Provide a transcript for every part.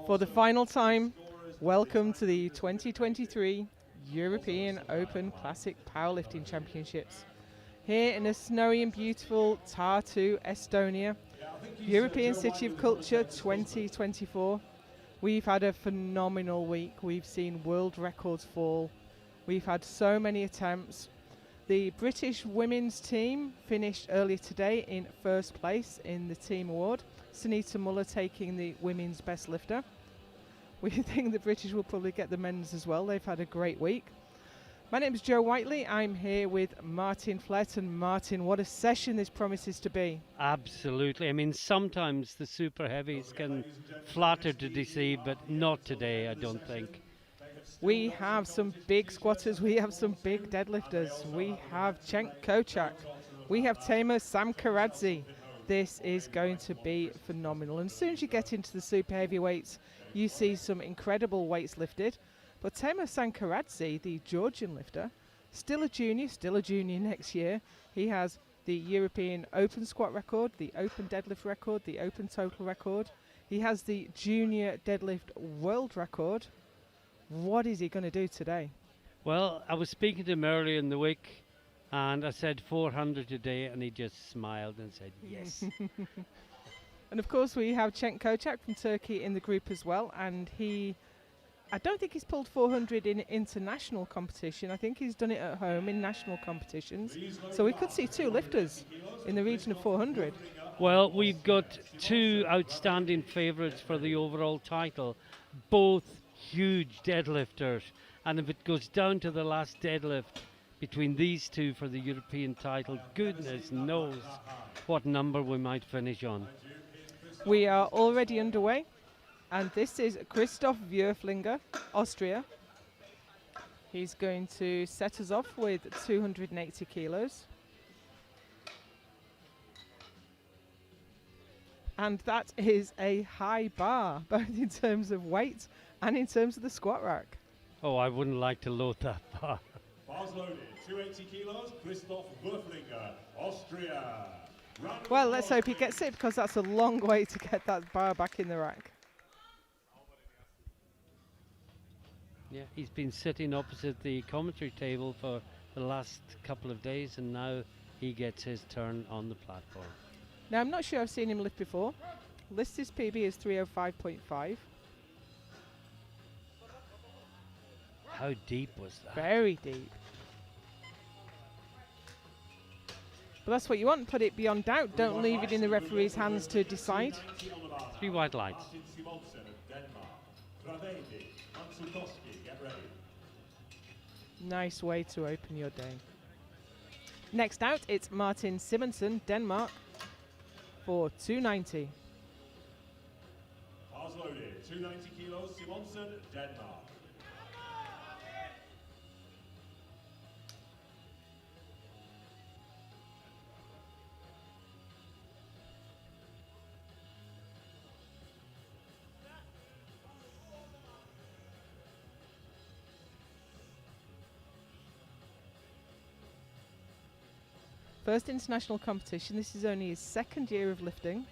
For the final time, welcome to the 2023 European Open Classic Powerlifting Championships. Here in the snowy and beautiful Tartu, Estonia, European City of Culture 2024. We've had a phenomenal week. We've seen world records fall. We've had so many attempts. The British women's team finished earlier today in first place in the team award. Sunita Muller taking the women's best lifter. We think the British will probably get the men's as well. They've had a great week. My name is Joe Whiteley. I'm here with Martin Flett. And Martin, what a session this promises to be. Absolutely. I mean, sometimes the super heavies can flatter to deceive, but not today, I don't think. We have some big squatters. We have some big deadlifters. We have Cenk Kocak. We have Tamer Samkaradze. This is going to be phenomenal. And as soon as you get into the super heavyweights, you see some incredible weights lifted. But Tamer Samkaradze, the Georgian lifter, still a junior next year. He has the European Open squat record, the Open deadlift record, the Open total record. He has the junior deadlift world record. What is he going to do today? Well, I was speaking to him earlier in the week, and I said 400 today, and he just smiled and said yes. And of course we have Cenk Kocak from Turkey in the group as well, and I don't think he's pulled 400 in international competition. I think he's done it at home in national competitions. So we could see two lifters in the region of 400. Well, we've got two outstanding favourites for the overall title, both huge deadlifters, and if it goes down to the last deadlift between these two for the European title, goodness knows what number we might finish on. We are already underway, and this is Christoph Würflinger, Austria. He's going to set us off with 280 kilos. And that is a high bar, both in terms of weight and in terms of the squat rack. Oh, I wouldn't like to load that bar. Bars loaded, 280 kilos, Christoph Würflinger, Austria. Well, let's hope he gets it, because that's a long way to get that bar back in the rack. Yeah, he's been sitting opposite the commentary table for the last couple of days, and now he gets his turn on the platform. Now, I'm not sure I've seen him lift before. Listed PB is 305.5. How deep was that? Very deep. But that's what you want. Put it beyond doubt. Don't leave it in the referee's hands to decide. 3 white lights. Nice way to open your day. Next out, it's Martin Simonsen, Denmark, for 290. Bars loaded, 290 kilos, Simonsen, Denmark. First international competition. This is only his second year of lifting.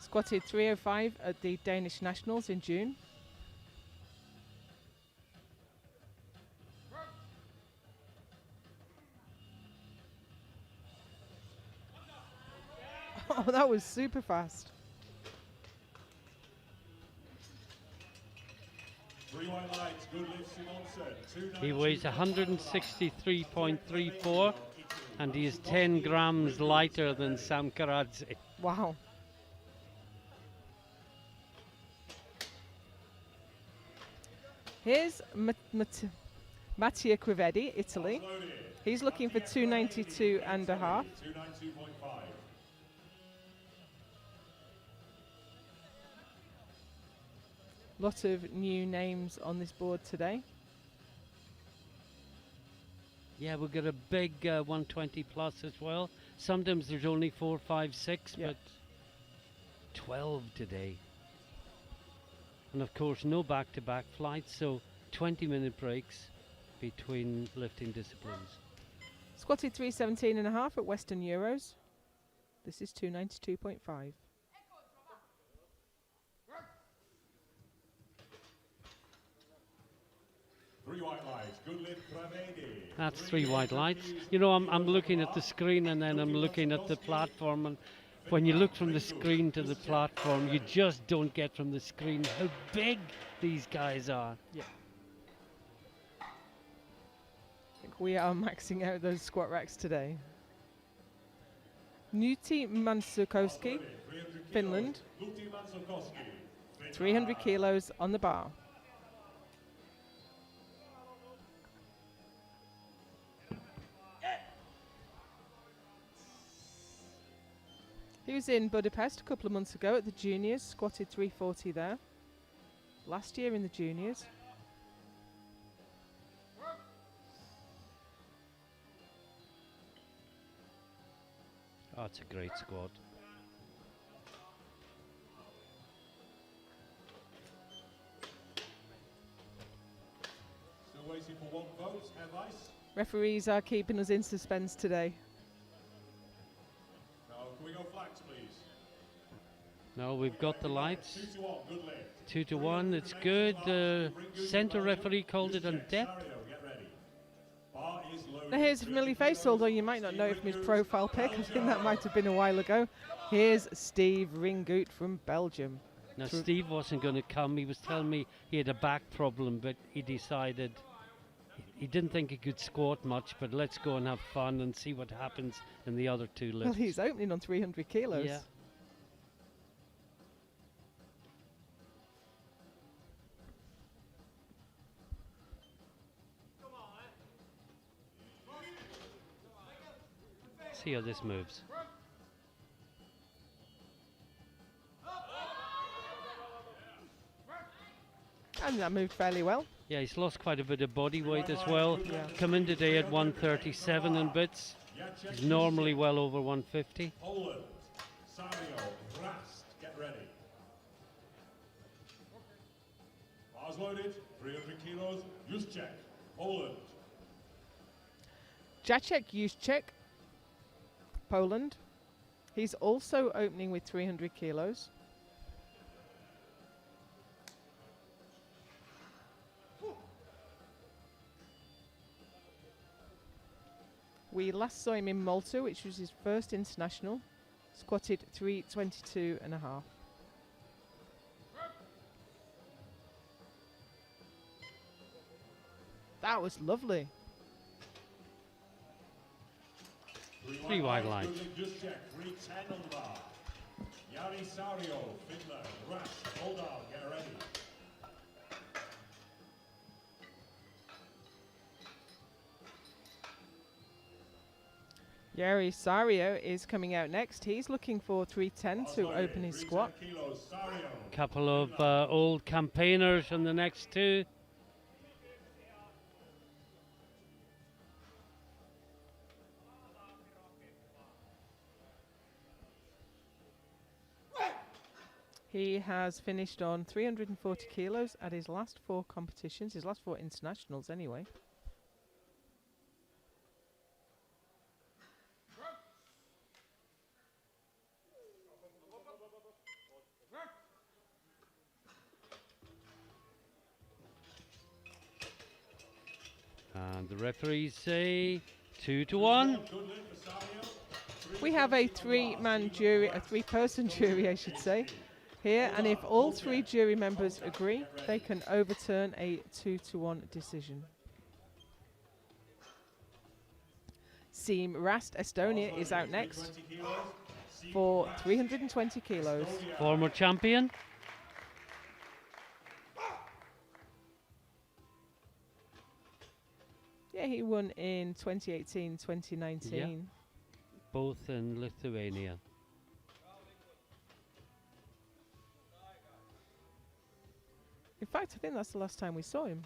Squatted 305 at the Danish Nationals in June. Oh, that was super fast. 3 white lights, good lift, Simonsen. He weighs 163.34, and he is 10 grams lighter than Samkaradze. Wow. Here's Mattia Crivedi, Italy. He's looking for 292 and a half. 292.5. Lot of new names on this board today. Yeah, we've got a big 120 plus as well. Sometimes there's only 4, 5, 6, Yep. but 12 today. And of course, no back-to-back flights, so 20-minute breaks between lifting disciplines. Squatted 317 and a half at Western Euros. This is 292.5. 3 white lights. Good lift, Pravedi. That's 3 white lights. You know, I'm looking at the screen and then I'm looking at the platform, and when you look from the screen to the platform, you just don't get from the screen how big these guys are. Yeah. I think we are maxing out those squat racks today. Nuti Mansukowski, Finland, 300 kilos on the bar. He was in Budapest a couple of months ago at the juniors, squatted 340 there. Last year in the juniors. Oh, it's a great squad. Still waiting for one vote. Advice? Referees are keeping us in suspense today. No, can we go flags, please? No, we've got the lights. 2 to 1, good lift. 2 to 1, it's good. Centre referee called it on depth. Sario, get ready. Bar is loaded. Now here's a familiar face, although you might not know him from his profile pic. I think that might have been a while ago. Here's Steve Ringoot from Belgium. Now, Steve wasn't going to come. He was telling me he had a back problem, but he decided he didn't think he could squat much, but let's go and have fun and see what happens in the other 2 lifts. Well, he's opening on 300 kilos. Yeah. See how this moves. And that moved fairly well. Yeah, he's lost quite a bit of body weight as well. Yeah. Come in today at 137 and bits. He's normally well over 150. Poland, Sario, Rast, get ready. Bars loaded, 300 kilos, Juszczyk, Poland. Jacek Juszczyk, Poland. He's also opening with 300 kilos. We last saw him in Malta, which was his first international. Squatted 322 and a half. That was lovely. 3 wide lights. Juszczyk, 310 on the bar. Jari Sario, Finland, Rast, Moldal, get ready. Yuri Sario is coming out next. He's looking for 310 to Bars open his loaded, squat. 310 kilos, Sario. Couple of old campaigners on the next 2. He has finished on 340 kilos at his last 4 competitions, his last 4 internationals anyway. And the referees say 2 to 1. We have a 3-man jury, a 3-person jury, I should say, here, and if all 3 jury members agree, they can overturn a 2 to 1 decision. Seam Rast, Estonia, is out next for 320 kilos. Former champion. Yeah, he won in 2018, 2019. Yeah. Both in Lithuania. In fact, I think that's the last time we saw him.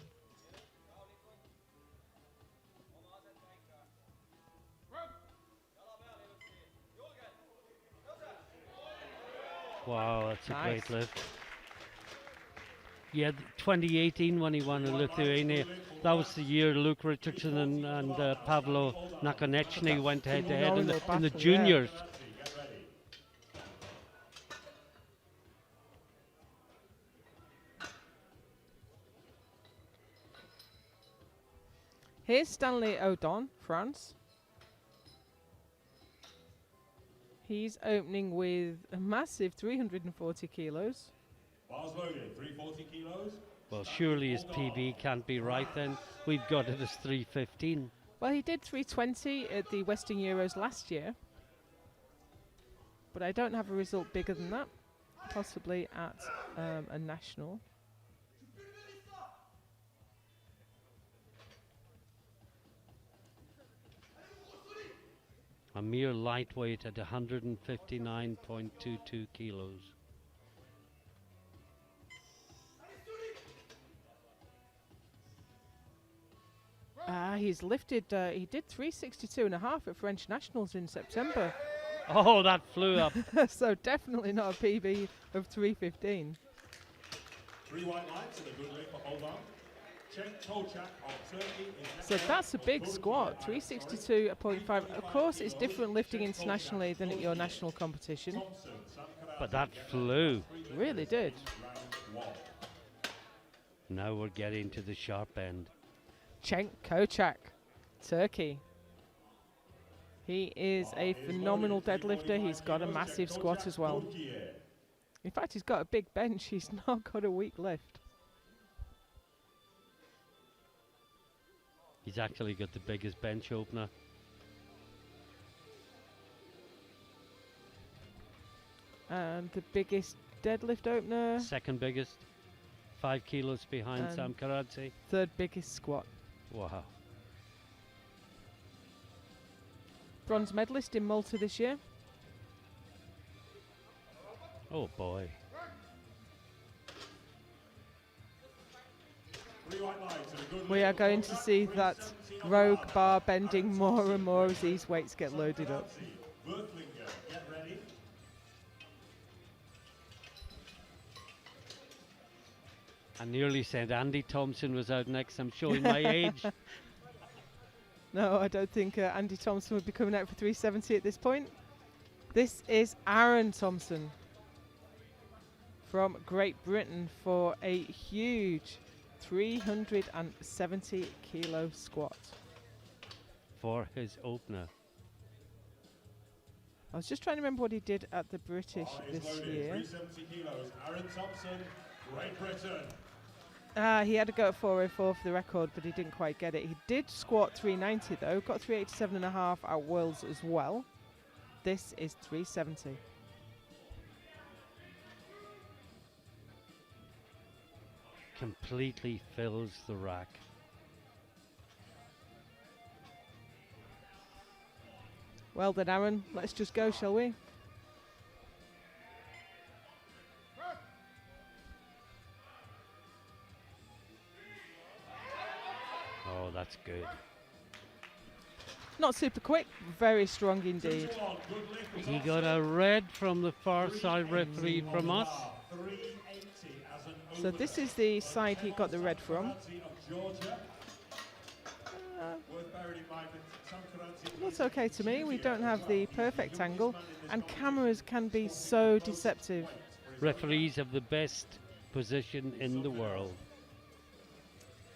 Wow, that's a Nice. great lift. Yeah, 2018 when he won in Lithuania, that was the year Luke Richardson and Pavlo Nakonechny went head-to-head in the Phenomenal battle, juniors. Here's Stanley Odon, France. He's opening with a massive 340 kilos. Bars loaded, 340 kilos. Well, surely his PB can't be right then. We've got it as 315. Well, he did 320 at the Western Euros last year. But I don't have a result bigger than that. Possibly at a national. A mere lightweight at 159.22 kilos. He's lifted, he did 362 and a half at French Nationals in September. Oh, that flew up. So definitely not a PB of 315. 3 white lights and a good lift for hold on. Cenk Toçak of Turkey is So that's a big squat, 362.5. Of course, it's different lifting internationally than at your national competition. But that flew. Really did. Now we're getting to the sharp end. Cenk Toçak, Turkey. He is a phenomenal deadlifter. He's got a massive squat as well. In fact, he's got a big bench. He's not got a weak lift. He's actually got the biggest bench opener. And the biggest deadlift opener. Second biggest. 5 kilos behind Sam Karadze. Third biggest squat. Wow. Bronze medalist in Malta this year. Oh boy. We are going to see that rogue bar bending more and more as these weights get loaded up. I nearly said Andy Thompson was out next. I'm showing my age. No, I don't think Andy Thompson would be coming out for 370 at this point. This is Aaron Thompson from Great Britain for a huge 370 kilo squat. For his opener. I was just trying to remember what he did at the British this year. 370 kilos. Aaron Thompson, Great Britain. He had to go at 404 for the record, but he didn't quite get it. He did squat 390 though, got 387.5 at Worlds as well. This is 370. Completely fills the rack. Well then, Aaron, let's just go, shall we? Oh, that's good. Not super quick, very strong indeed. He got a red from the far side referee from us. So this is the side he got the red from. Looks okay to me. We don't have the perfect angle, and cameras can be so deceptive. Referees have the best position in the world.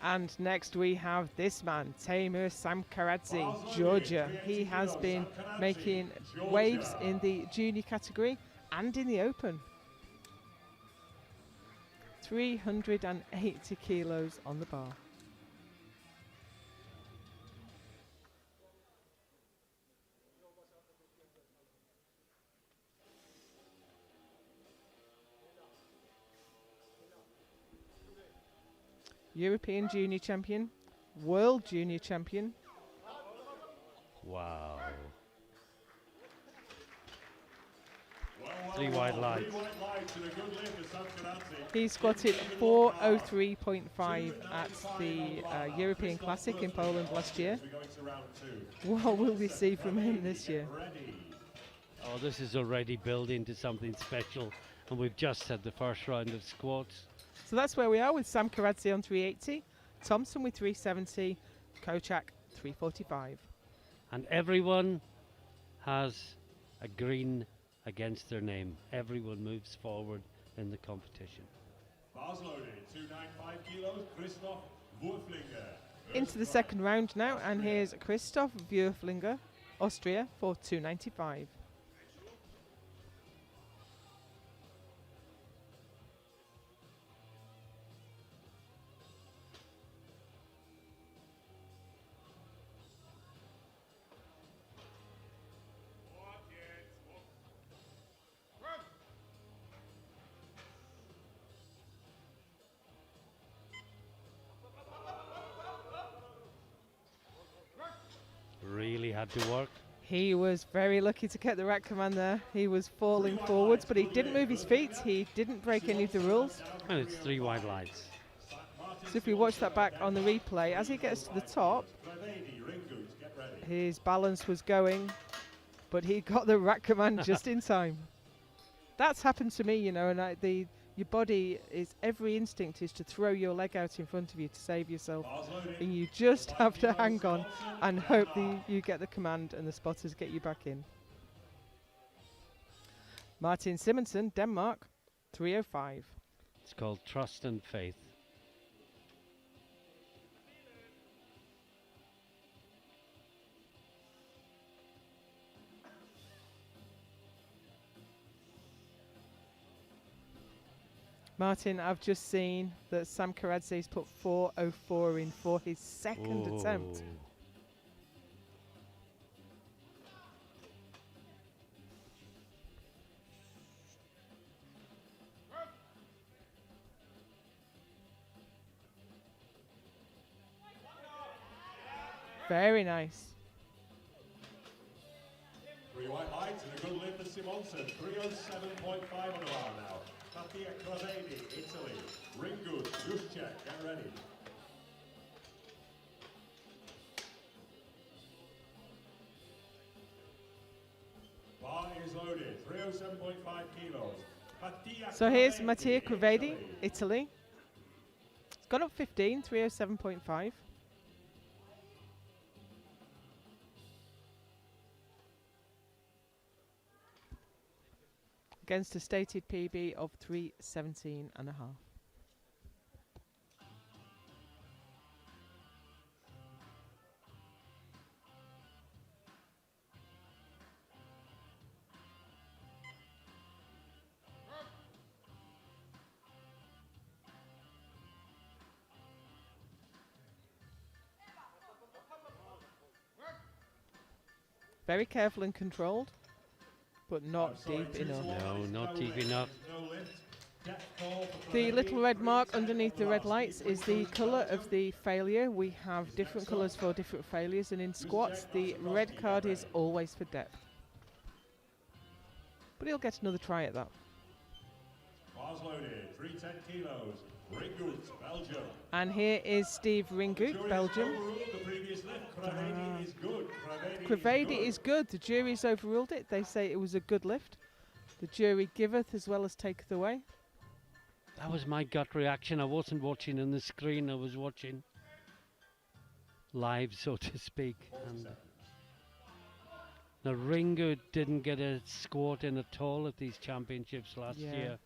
And next we have this man, Taimur Samkaradze, Georgia. He has been making waves in the junior category and in the open. 380 kilos on the bar. European Junior Champion, World Junior Champion. Wow. 3 wide lights. He squatted 403.5 at the European Classic in Poland last year. What will we see from him this year? Oh, this is already building to something special, and we've just had the first round of squats. So that's where we are with Sam Karadze on 380, Thompson with 370, Toçak 345. And everyone has a green against their name. Everyone moves forward in the competition. Bars loaded, 295 kilos, Christoph Wurflinger. Into the second round now, and here's Christoph Würflinger, Austria, for 295. Really had to work. He was very lucky to get the rack command there. He was falling forwards, but he didn't move his feet. He didn't break any of the rules. And it's 3 wide lights. So if we watch that back on the replay, as he gets to the top, his balance was going, but he got the rack command just in time. That's happened to me, you know, and your body is, every instinct is to throw your leg out in front of you to save yourself. And you just have to hang on and hope that you get the command and the spotters get you back in. Martin Simonsen, Denmark, 305. It's called Trust and Faith. Martin, I've just seen that Sam Karadze's put 404 in for his second attempt. Very nice. 3 wide heights and a good lift for Simonsen. 307.5 on the bar now. Mattia Cravedi, Italy. Ring good, just check, get ready. Bar is loaded, 307.5 kilos. Mattia So here's Cravedi, Mattia Cravedi, Italy. Italy. It's gone up 15, 307.5. Against a stated PB of 317 and a half. Very careful and controlled, but not deep enough. No, not deep enough. The little red mark underneath the red lights is the colour of the failure. We have different colours for different failures, and in squats the red card is always for depth. But he'll get another try at that. Bars loaded, 310 kilos. Ringut, Belgium. And here is Steve Ringut, Belgium. The previous lift. Cravedi is good. Cravedi is good. The jury's overruled it. They say it was a good lift. The jury giveth as well as taketh away. That was my gut reaction. I wasn't watching on the screen. I was watching live, so to speak. And now Ringo didn't get a squat in at all at these championships last year.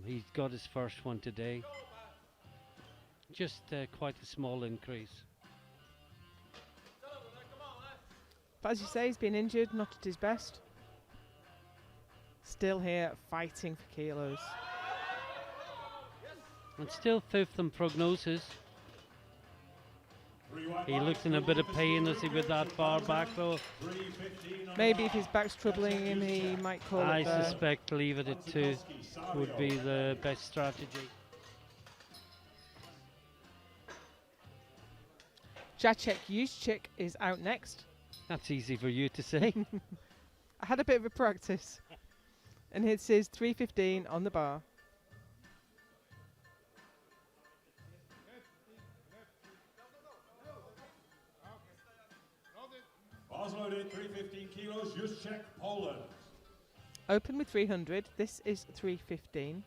He's got his first one today. Just quite a small increase. But as you say, he's been injured, not at his best. Still here, fighting for kilos. And still fifth in prognosis. He looked in a bit of pain as he with that bar back though. Maybe if his back's troubling him, he might call I it there. suspect leave it at 2 would be the best strategy. Jacek Juszczyk is out next. That's easy for you to say. I had a bit of a practice. And it says 315 on the bar. Bars loaded, 315 kilos. Just check Poland. Open with 300. This is 315.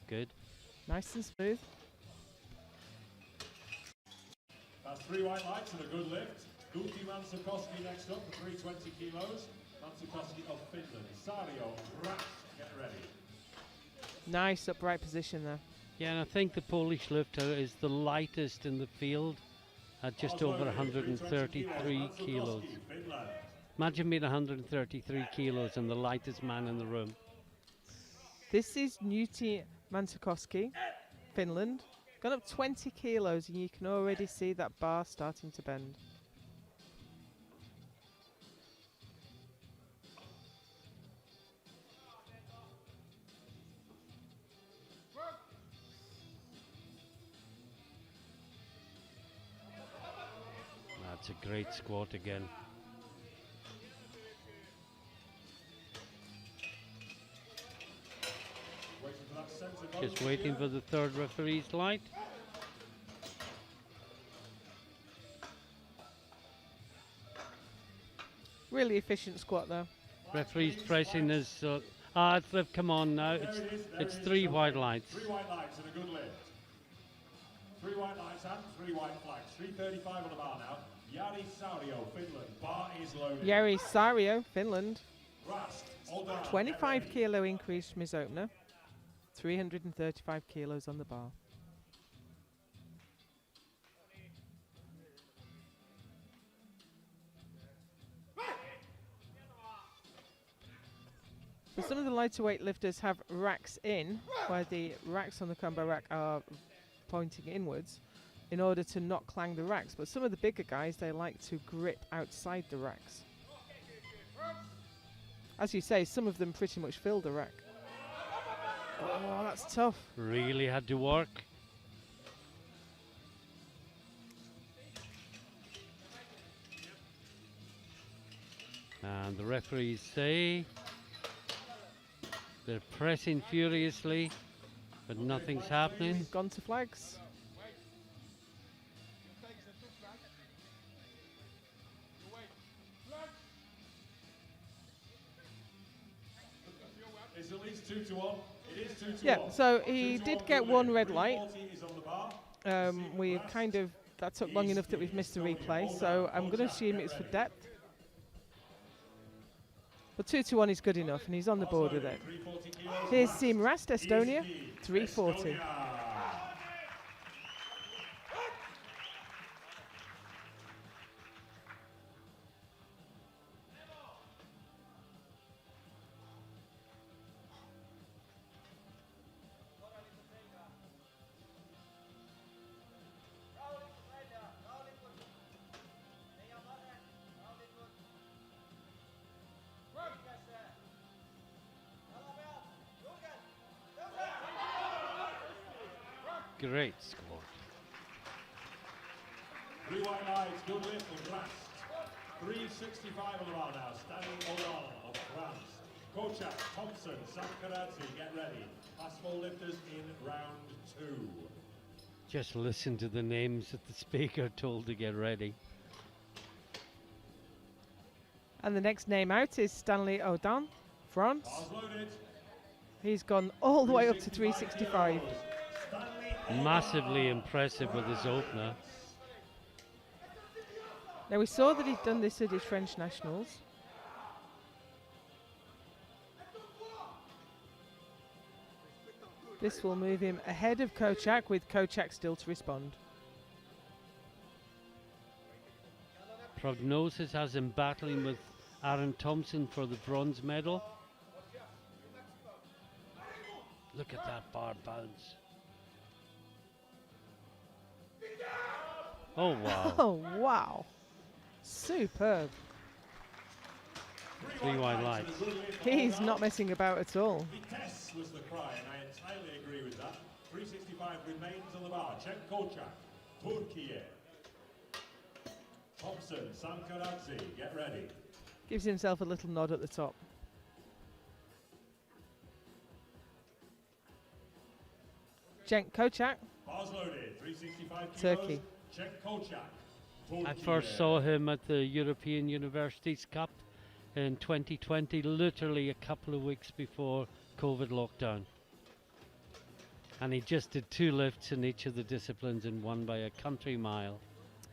good. Nice and smooth. That's 3 white lights and a good lift. Guti Mansakoski next up for 320 kilos. Mansakoski of Finland. Sario, Rask, get ready. Nice upright position there. Yeah, and I think the Polish lifter is the lightest in the field at just over 133 kilos. Finland. Imagine being 133 kilos and the lightest man in the room. This is Nuti Mansakoski, Finland. Gone up 20 kilos and you can already see that bar starting to bend. That's a great squat again. Just waiting for the third referee's light. Really efficient squat though. Referee's pressing his. They've come on now. It's 3 white lights. 3 white lights and a good lift. 3 white lights and 3 white flags. 335 on the bar now. Jari Sario, Finland. Bar is loaded. Jari Sario, Finland. Rask, hold on. 25 kilo increase from his opener. 335 kilos on the bar. So some of the lighter weight lifters have racks in, where the racks on the combo rack are pointing inwards in order to not clang the racks. But some of the bigger guys, they like to grip outside the racks. As you say, some of them pretty much fill the rack. Oh, that's tough. Really had to work. And the referees say they're pressing furiously, but nothing's happening. Gone to flags. It's at least 2 to 1. It is 2 to 1. Yeah, so 2 he to did 1 get good one lift. red light. 340 is on the bar. We kind of, that took long enough that we've missed the replay, so I'm going to assume it's for depth. But 2 to 1 is good enough, and he's on the board with it. 340 kilos. Here's Team Rast, Estonia, Easy. 340. Estonia. Great squat. 3 white lights, good lift of Rast. 365 on the bar now. Standing O'Donnell of France. Kochak, Thompson, Sankaradze, get ready. Last 4 lifters in round 2. Just listen to the names that the speaker told to get ready. And the next name out is Stanley Audin, France. Bars loaded. He's gone all the way up to 365. Massively impressive with his opener. Now we saw that he'd done this at his French Nationals. This will move him ahead of Kochak, with Kochak still to respond. Prognosis has him battling with Aaron Thompson for the bronze medal. Look at that bar bounce. Oh wow. Oh, wow. Superb. 3 white lights. He's not messing about at all. Vitesse was the cry, and I entirely agree with that. 365 remains on the bar. Check Kochak, Turkey. Thompson, Sankaradze, get ready. Gives himself a little nod at the top. Cenk Kochak, Bars loaded, 365 kilos. Turkey. Check Kochak. I Turkey. first saw him at the European Universities Cup in 2020, literally a couple of weeks before COVID lockdown. And he just did 2 lifts in each of the disciplines and won by a country mile.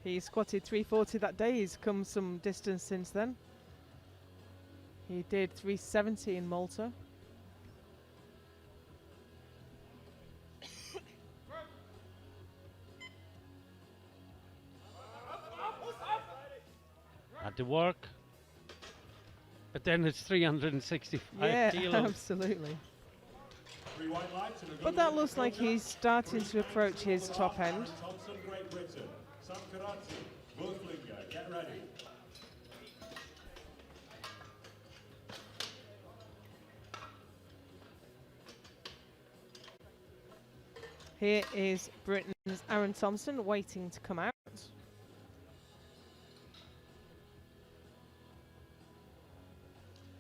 He squatted 340 that day. He's come some distance since then. He did 370 in Malta. Had to work. But then it's 365 Yeah, kilos. absolutely. 3 white lights and a good But that lift looks for like Kojak. he's starting to approach his top end. Thompson, Great Britain. Sam Karadzi, Wolflinger, get ready. Here is Britain's Aaron Thompson waiting to come out.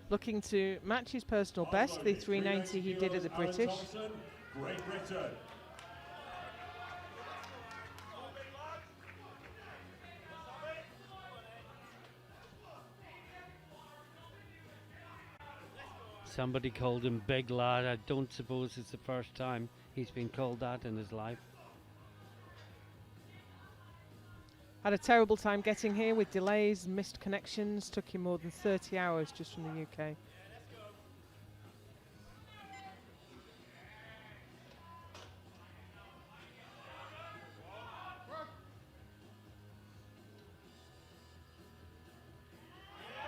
Looking to match his personal best, the 390 he did at the Aaron British. Thompson, Great Britain. Somebody called him Big Lad. I don't suppose it's the first time he's been called that in his life. Had a terrible time getting here with delays, missed connections, took him more than 30 hours just from the UK.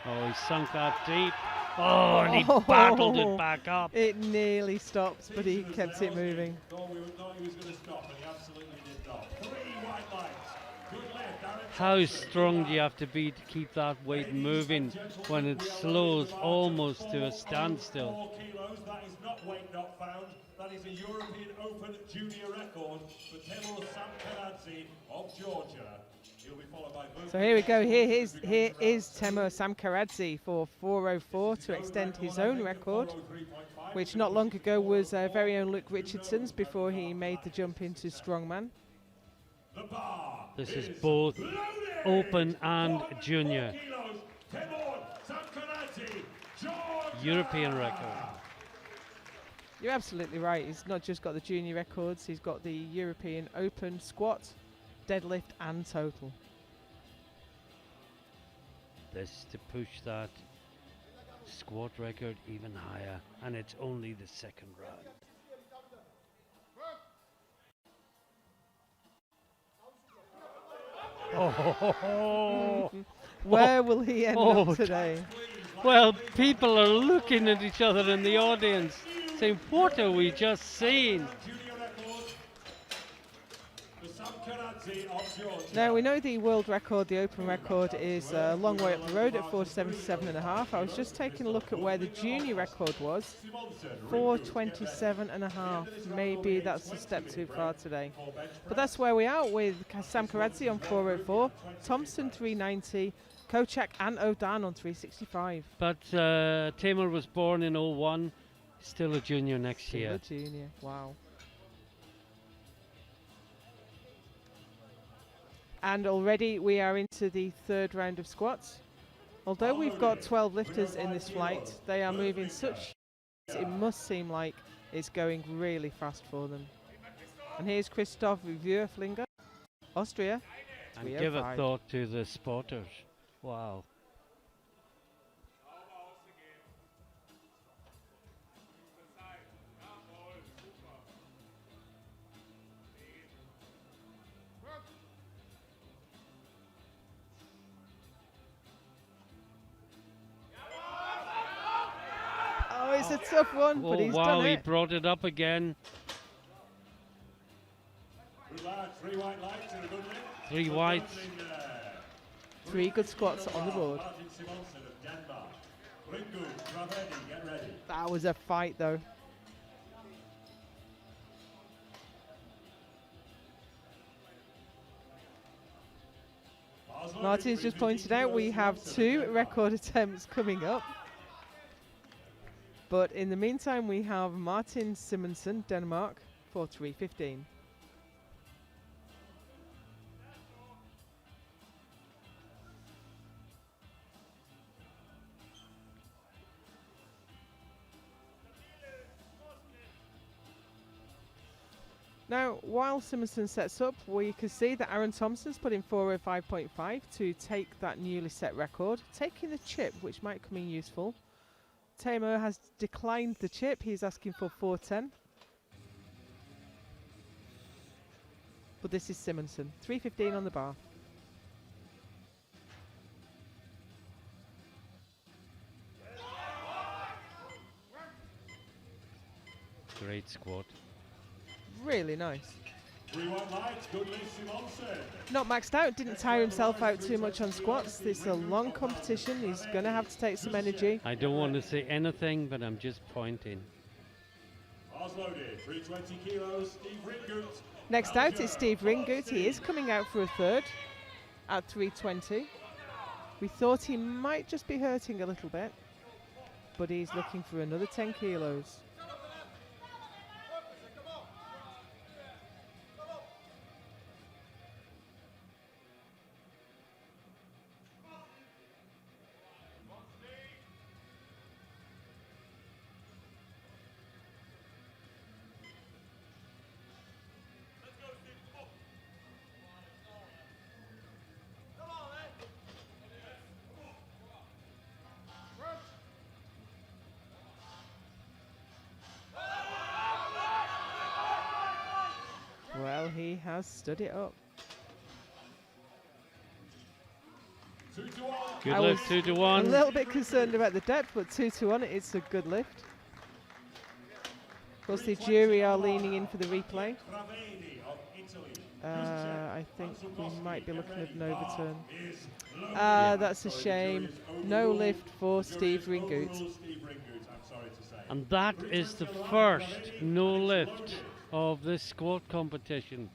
Oh, he sunk that deep. Oh, and he battled it back up. It nearly stopped, but he kept it moving. Thought he was going to stop, and he absolutely did not. 3 white lights. Good lift, Aaron How Thompson. strong do you have to be to keep that weight moving when it slows almost to a standstill? 4 kilos. That is not weight not found. That is a European Open junior record for Temur Samkaradze of Georgia. He'll be followed by So here we go. Here is Temur Samkaradze for 4:04 to extend his own record, which not long ago was very own Luke Richardson's before he made the jump into strongman. The bar This is both loaded. open and 4 junior. kilos. Temur Samkaradze, Georgia. European record. You're absolutely right. He's not just got the junior records, he's got the European Open squat, deadlift and total. This to push that squat record even higher, and it's only the second round. Oh, Where will he end Oh, up today? well, people are looking at each other in the audience, saying, "What are we just seeing?" Junior record for Samkaradze of Georgia. Now we know the world record, the open record, is a long way up the road at 477.5. I was just taking a look at where the junior record was, 427.5. Maybe that's a step too far today. But that's where we are with Sam Karadze on 4:04, Thompson 390, Kojak and O'Dan on 365. But Temur was born in 01, still a junior next Still year. a junior, wow. And already we are into the third round of squats. Although we've got 12 lifters in this flight, they are moving such, it must seem like it's going really fast for them. And here's Christoph Würflinger, Austria. And give a 305. thought to the spotters. Wow. Oh, it's a tough one, but Oh he's wow, done he it. brought it up again. Good lad, 3 white lights and a good lift. 3 whites. 3 good squats on the board. Martin Simonsen of Denmark. Ringu, Gravedi, get ready. That was a fight though. Martin's just pointed out we have 2 record attempts coming up. But in the meantime, we have Martin Simonsen, Denmark, for 3:15. Now, while Simonson sets up, we can see that Aaron Thompson's put in 405.5 to take that newly set record, taking the chip, which might come in useful. Tamer has declined the chip. He's asking for 410. But this is Simonson. 315 on the bar. Great squat. Really nice. 3-1 lights, good lift, Simonsen. Not maxed out, didn't tire himself out too much on squats. This is a long competition. He's going to have to take some energy. I don't want to say anything, but I'm just pointing. Bars loaded, 320 kilos, Steve Ringut. Next out is Steve Ringut. He is coming out for a third at 320. We thought he might just be hurting a little bit, but he's looking for another 10 kilos. Well, he has stood it up. 2-1. Good I lift, was 2 to A 1. little bit concerned about the depth, but 2 to 1, it's a good lift. Of course, the jury are leaning in for the replay. Travedi of Italy. I think we might be looking at an overturn. Is That's a shame. No lift for Steve Ringut. Steve Ringut, I'm sorry to say. And that is the first no lift of this squat competition.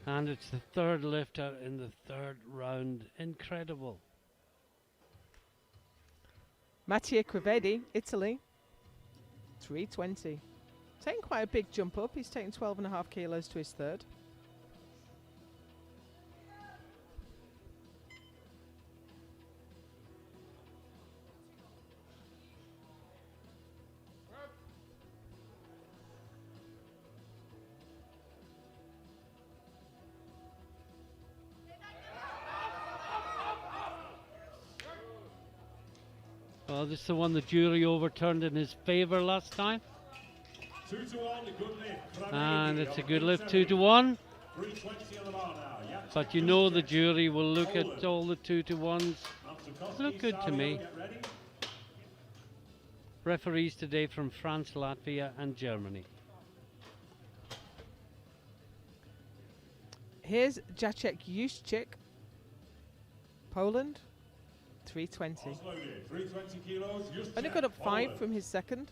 And it's the third lifter in the third round. Incredible. Mattia Crevedi, Italy, 320. Taking quite a big jump up. He's taking 12.5 kilos to his third. Well, this is the one the jury overturned in his favour last time. 2 to 1, a good lift. And it's a good lift, 2 to 1. 320 on the bar now. But you know the jury will look at all the 2 to 1s. Look good to me. Get ready. Referees today from France, Latvia and Germany. Here's Jacek Juszczyk, Poland, 320. Bars loaded, 320 kilos. Only got up 5 from his second.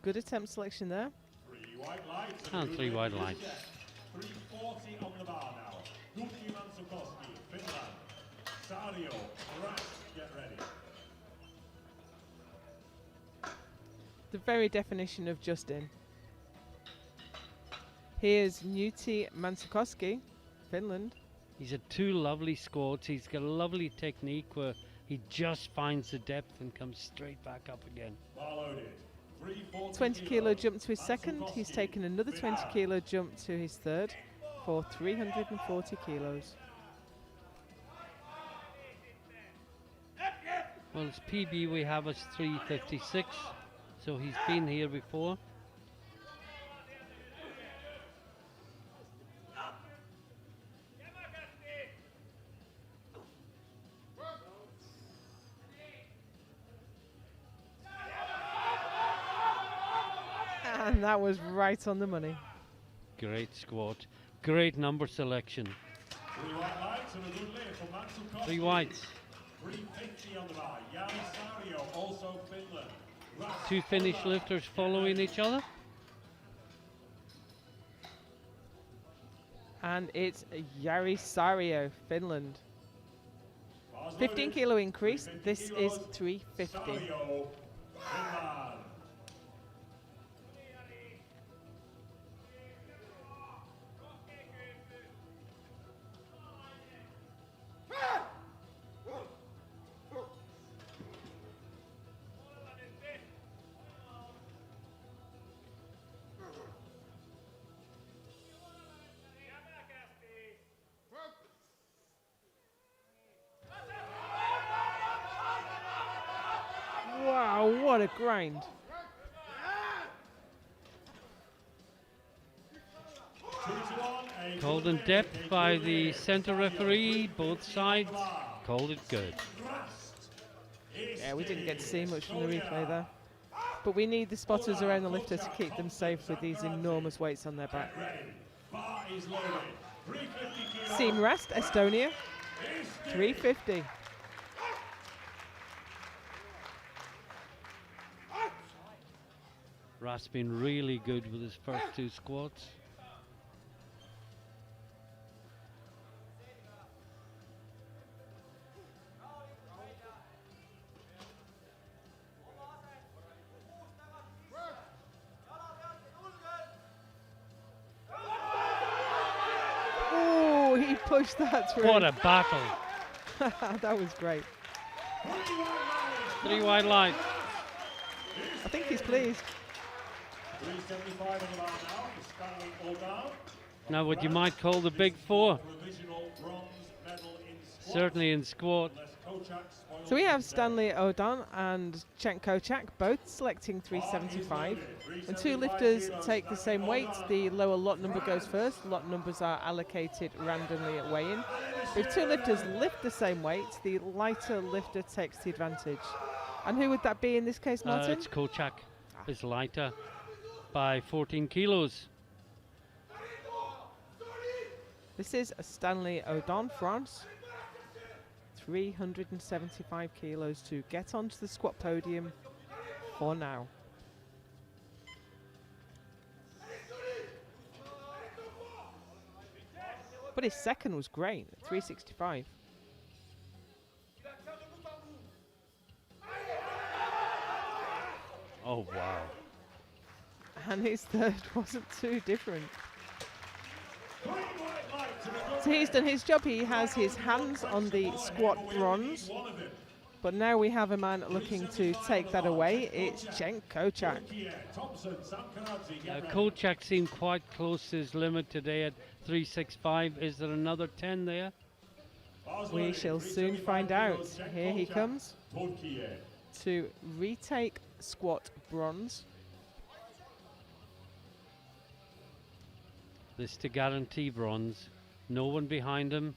Good attempt selection there. 3 white lights. And 3 wide lights. 340 on the bar now. Gucci Mansukoski, Finland. Sario, Ras, get ready. The very definition of Justin. Here's Nuti Mansukoski, Finland. He's had 2 lovely squats. He's got a lovely technique where he just finds the depth and comes straight back up again. Bar loaded. 20 kilo jump to his second. He's taken another 20 kilo jump to his third for 340 kilos. Well, his PB we have is 356, so he's been here before. And that was right on the money. Great squat, great number selection. 3 white lights and a good lift for Mansukoski. 3 whites. 350 on the bar. Jan Sario, also Finland. Ras, 2 finish lifters following each other. And it's Jari Sario, Finland. Bars 15 loaded. kilo increase. 350 This is kilos. 350. Sario, Finland. Wow, what a grind. 2-1, a Called good in win. depth Take by good the win. centre Sario, referee, both 350 sides on the bar. called it good. Rast. Yeah, we didn't get to see much from the Estonia. replay there. But we need the spotters around the lifter to keep them safe with these enormous weights on their back. Get ready. Bar is loaded. 350 kilos. Seam rest, Estonia, Is 350. Ras been really good with his first two squats. Oh, he pushed that through. What a battle. That was great. 3 wide line. I think he's pleased. 375 on the bar now for Stanley O'Donnell. Now what you might call the big four, Provisional bronze medal in squat. certainly in squat. Unless Kochak spoils So we have his day. Stanley O'Don and Cenk Kochak both selecting 375. When two lifters take the same weight, the lower lot number goes first. Lot numbers are allocated randomly at weigh-in. If two lifters lift the same weight, the lighter lifter takes the advantage. And who would that be in this case, Martin? It's Kochak. Is lighter by 14 kilos. This is a Stanley O'Don, France. 375 kilos to get onto the squat podium for now. But his second was great, 365. Oh wow. And his third wasn't too different. So he's done his job. He has his hands on the squat bronze. But now we have a man looking to take that away. It's Cenk Kochak. Kochak seemed quite close to his limit today at 365. Is there another 10 there? We shall soon find out. Here he comes to retake squat bronze. This to guarantee bronze. No one behind him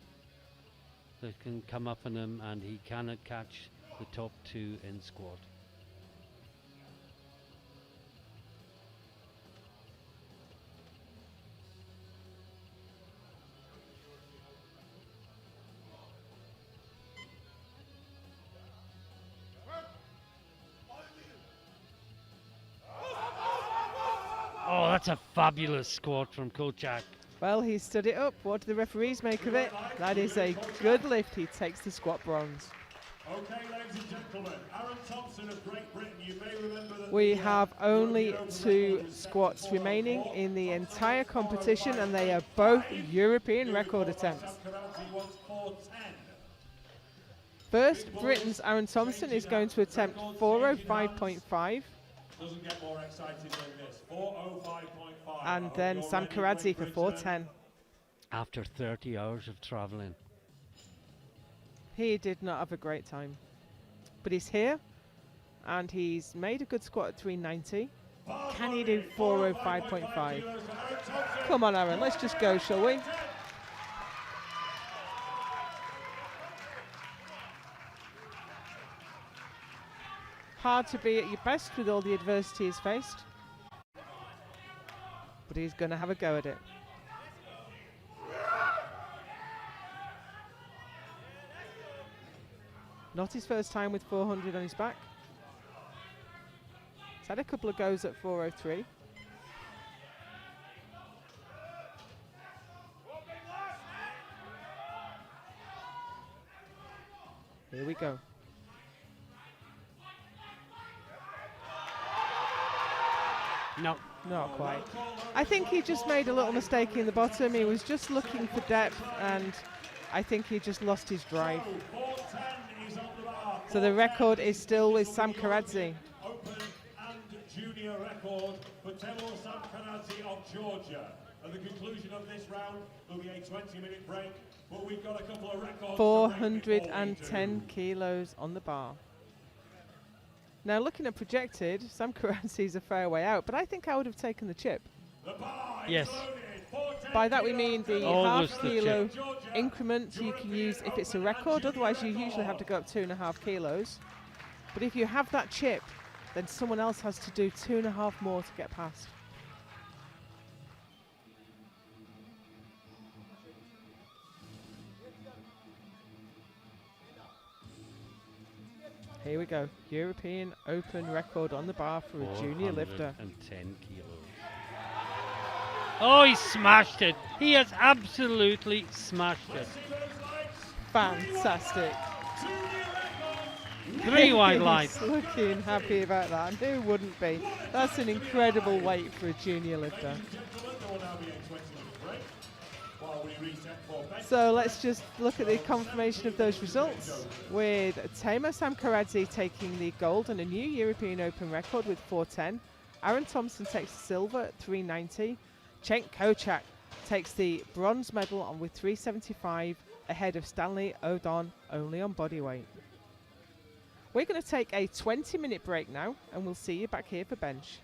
that can come up on him, and he cannot catch the top two in squat. Oh, that's a fabulous squat from Kochak. Well, he stood it up. What do the referees make of it? That is a good lift. He takes the squat bronze. Okay, ladies and gentlemen, Aaron Thompson of Great Britain. You may remember that We have only 2 squats remaining in the entire competition, and they are both European record attempts. First, Britain's Aaron Thompson is going to attempt 405.5. Doesn't get more exciting than this. 405.5. And then Sam Karadze for 410. After 30 hours of travelling. He did not have a great time. But he's here, and he's made a good squat at 390. Can he do 405.5? Come on, Aaron, let's just go, shall we? Hard to be at your best with all the adversity he's faced. But he's going to have a go at it. Not his first time with 400 on his back. He's had a couple of goes at 403. Here we go. No. Not quite. I think he just made a little mistake in the bottom. He was just looking for depth, and I think he just lost his drive. So the record is still with Sam Karadze. Open and junior record for Temur Samkaradze of Georgia. At the conclusion of this round, there'll be a 20-minute break, but we've got a couple of records. 410 kilos on the bar. Now, looking at projected, Sam Karadze is a fair way out, but I think I would have taken the chip. Yes. By that we mean the Always half the kilo chip. increment you can use if it's a record, otherwise you usually have to go up 2.5 kilos. But if you have that chip, then someone else has to do 2.5 more to get past. Here we go. European Open record on the bar for a junior lifter. 410 kilos. Oh, he smashed it. He has absolutely smashed it. Fantastic. 3 wide He's lights. looking happy about that. Who wouldn't be? That's an incredible weight for a junior lifter. So let's just look at the confirmation of those results, with Temur Samkaradze taking the gold and a new European Open record with 410. Aaron Thompson takes the silver at 390. Cenk Kocak takes the bronze medal on with 375, ahead of Stanley Odon only on bodyweight. We're going to take a 20-minute break now, and we'll see you back here for bench.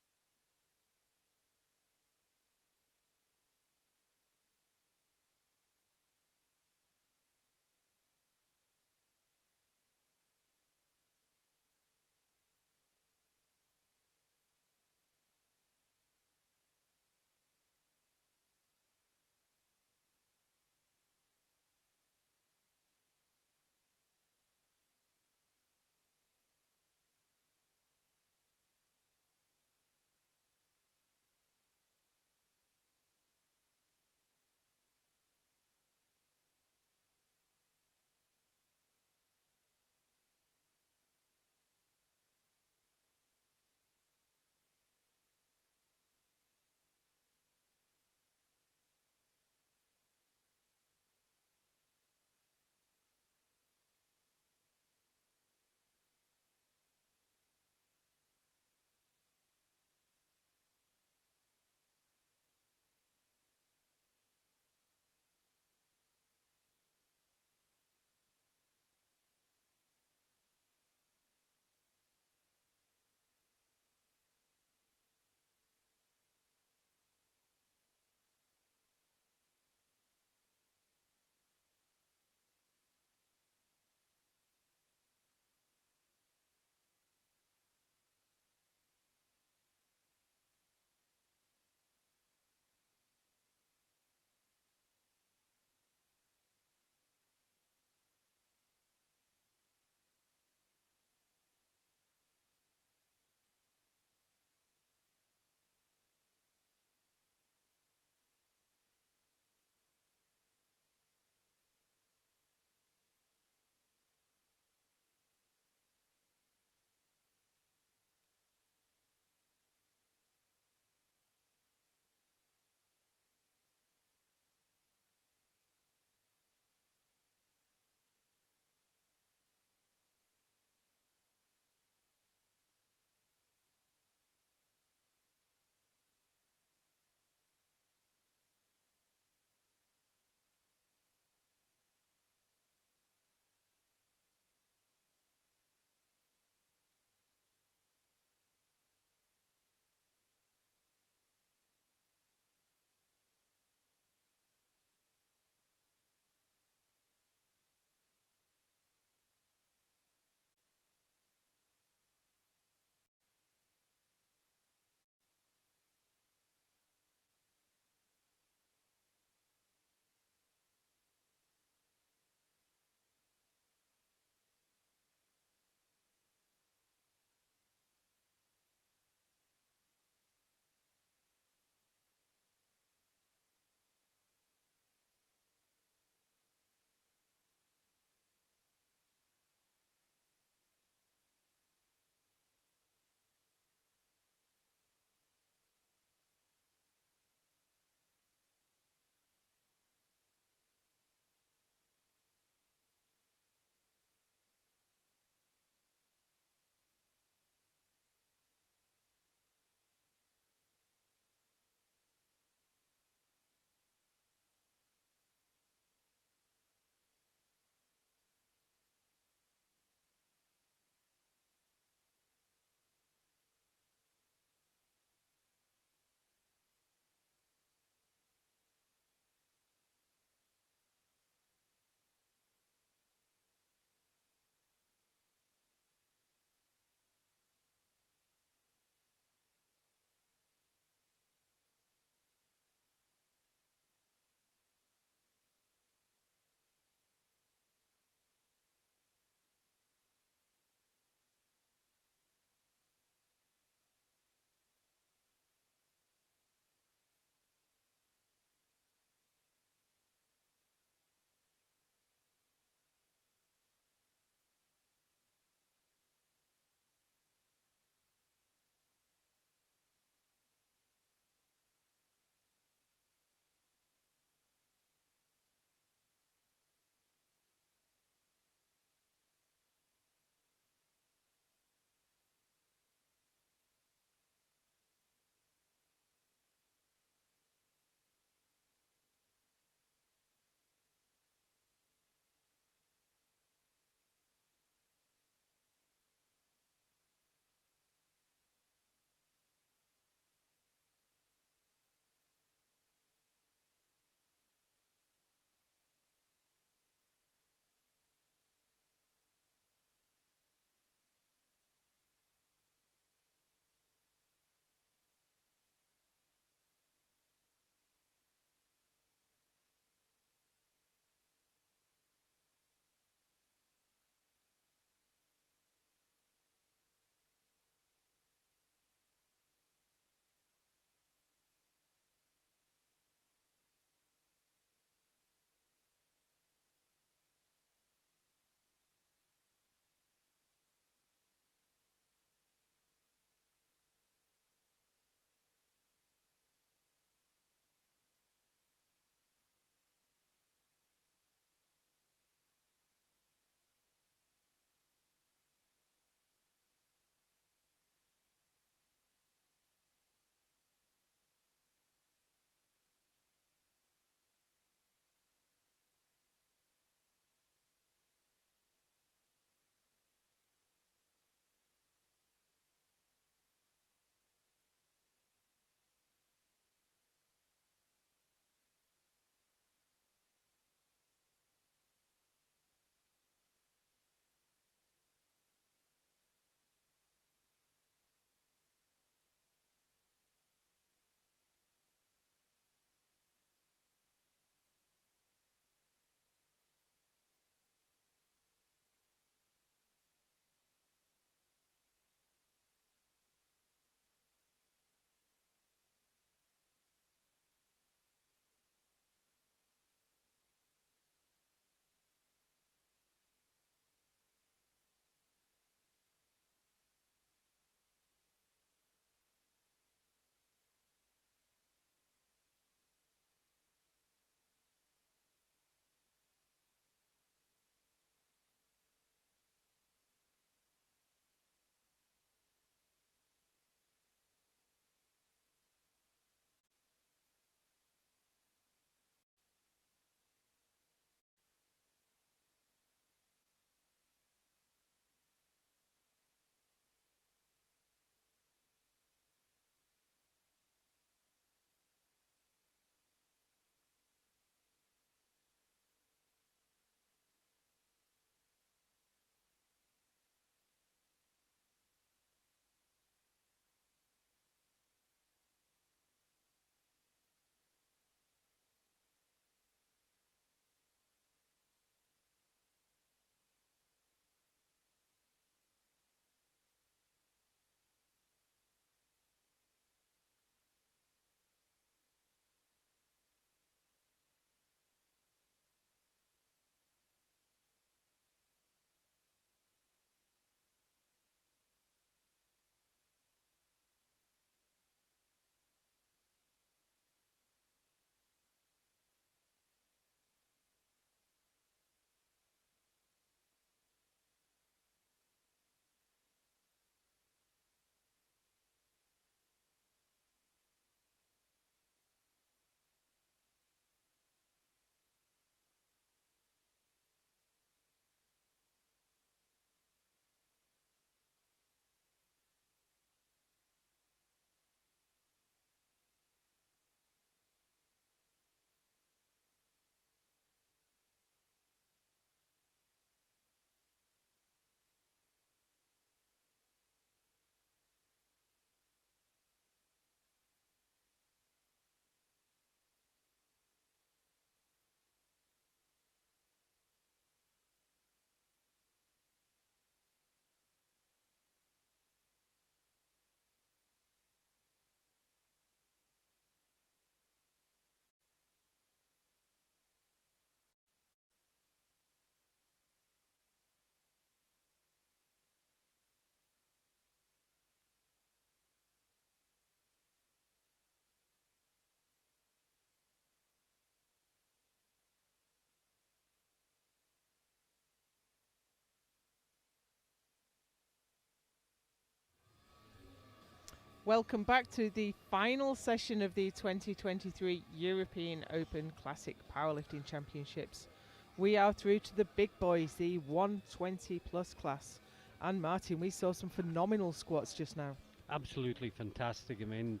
Welcome back to the final session of the 2023 European Open Classic Powerlifting Championships. We are through to the big boys, the 120 plus class. And Martin, we saw some phenomenal squats just now. Absolutely fantastic. I mean,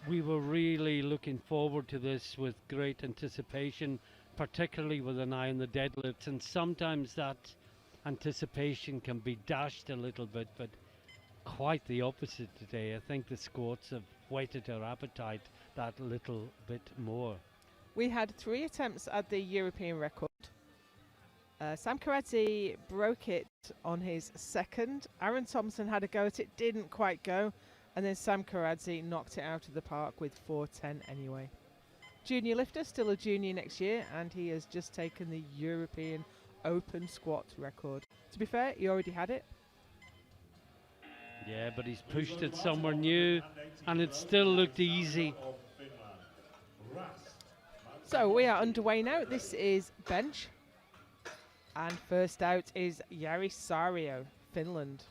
we were really looking forward to this with great anticipation, particularly with an eye on the deadlifts. And sometimes that anticipation can be dashed a little bit, but quite the opposite today. I think the squats have whetted our appetite that little bit more. We had 3 attempts at the European record. Sam Karadze broke it on his second. Aaron Thompson had a go at it, didn't quite go. And then Sam Karadze knocked it out of the park with 4:10 anyway. Junior lifter, still a junior next year, and he has just taken the European Open squat record. To be fair, he already had it. Yeah, but he's pushed it somewhere new, and it still looked easy. So we are underway now. This is bench. And first out is Jari Sario, Finland.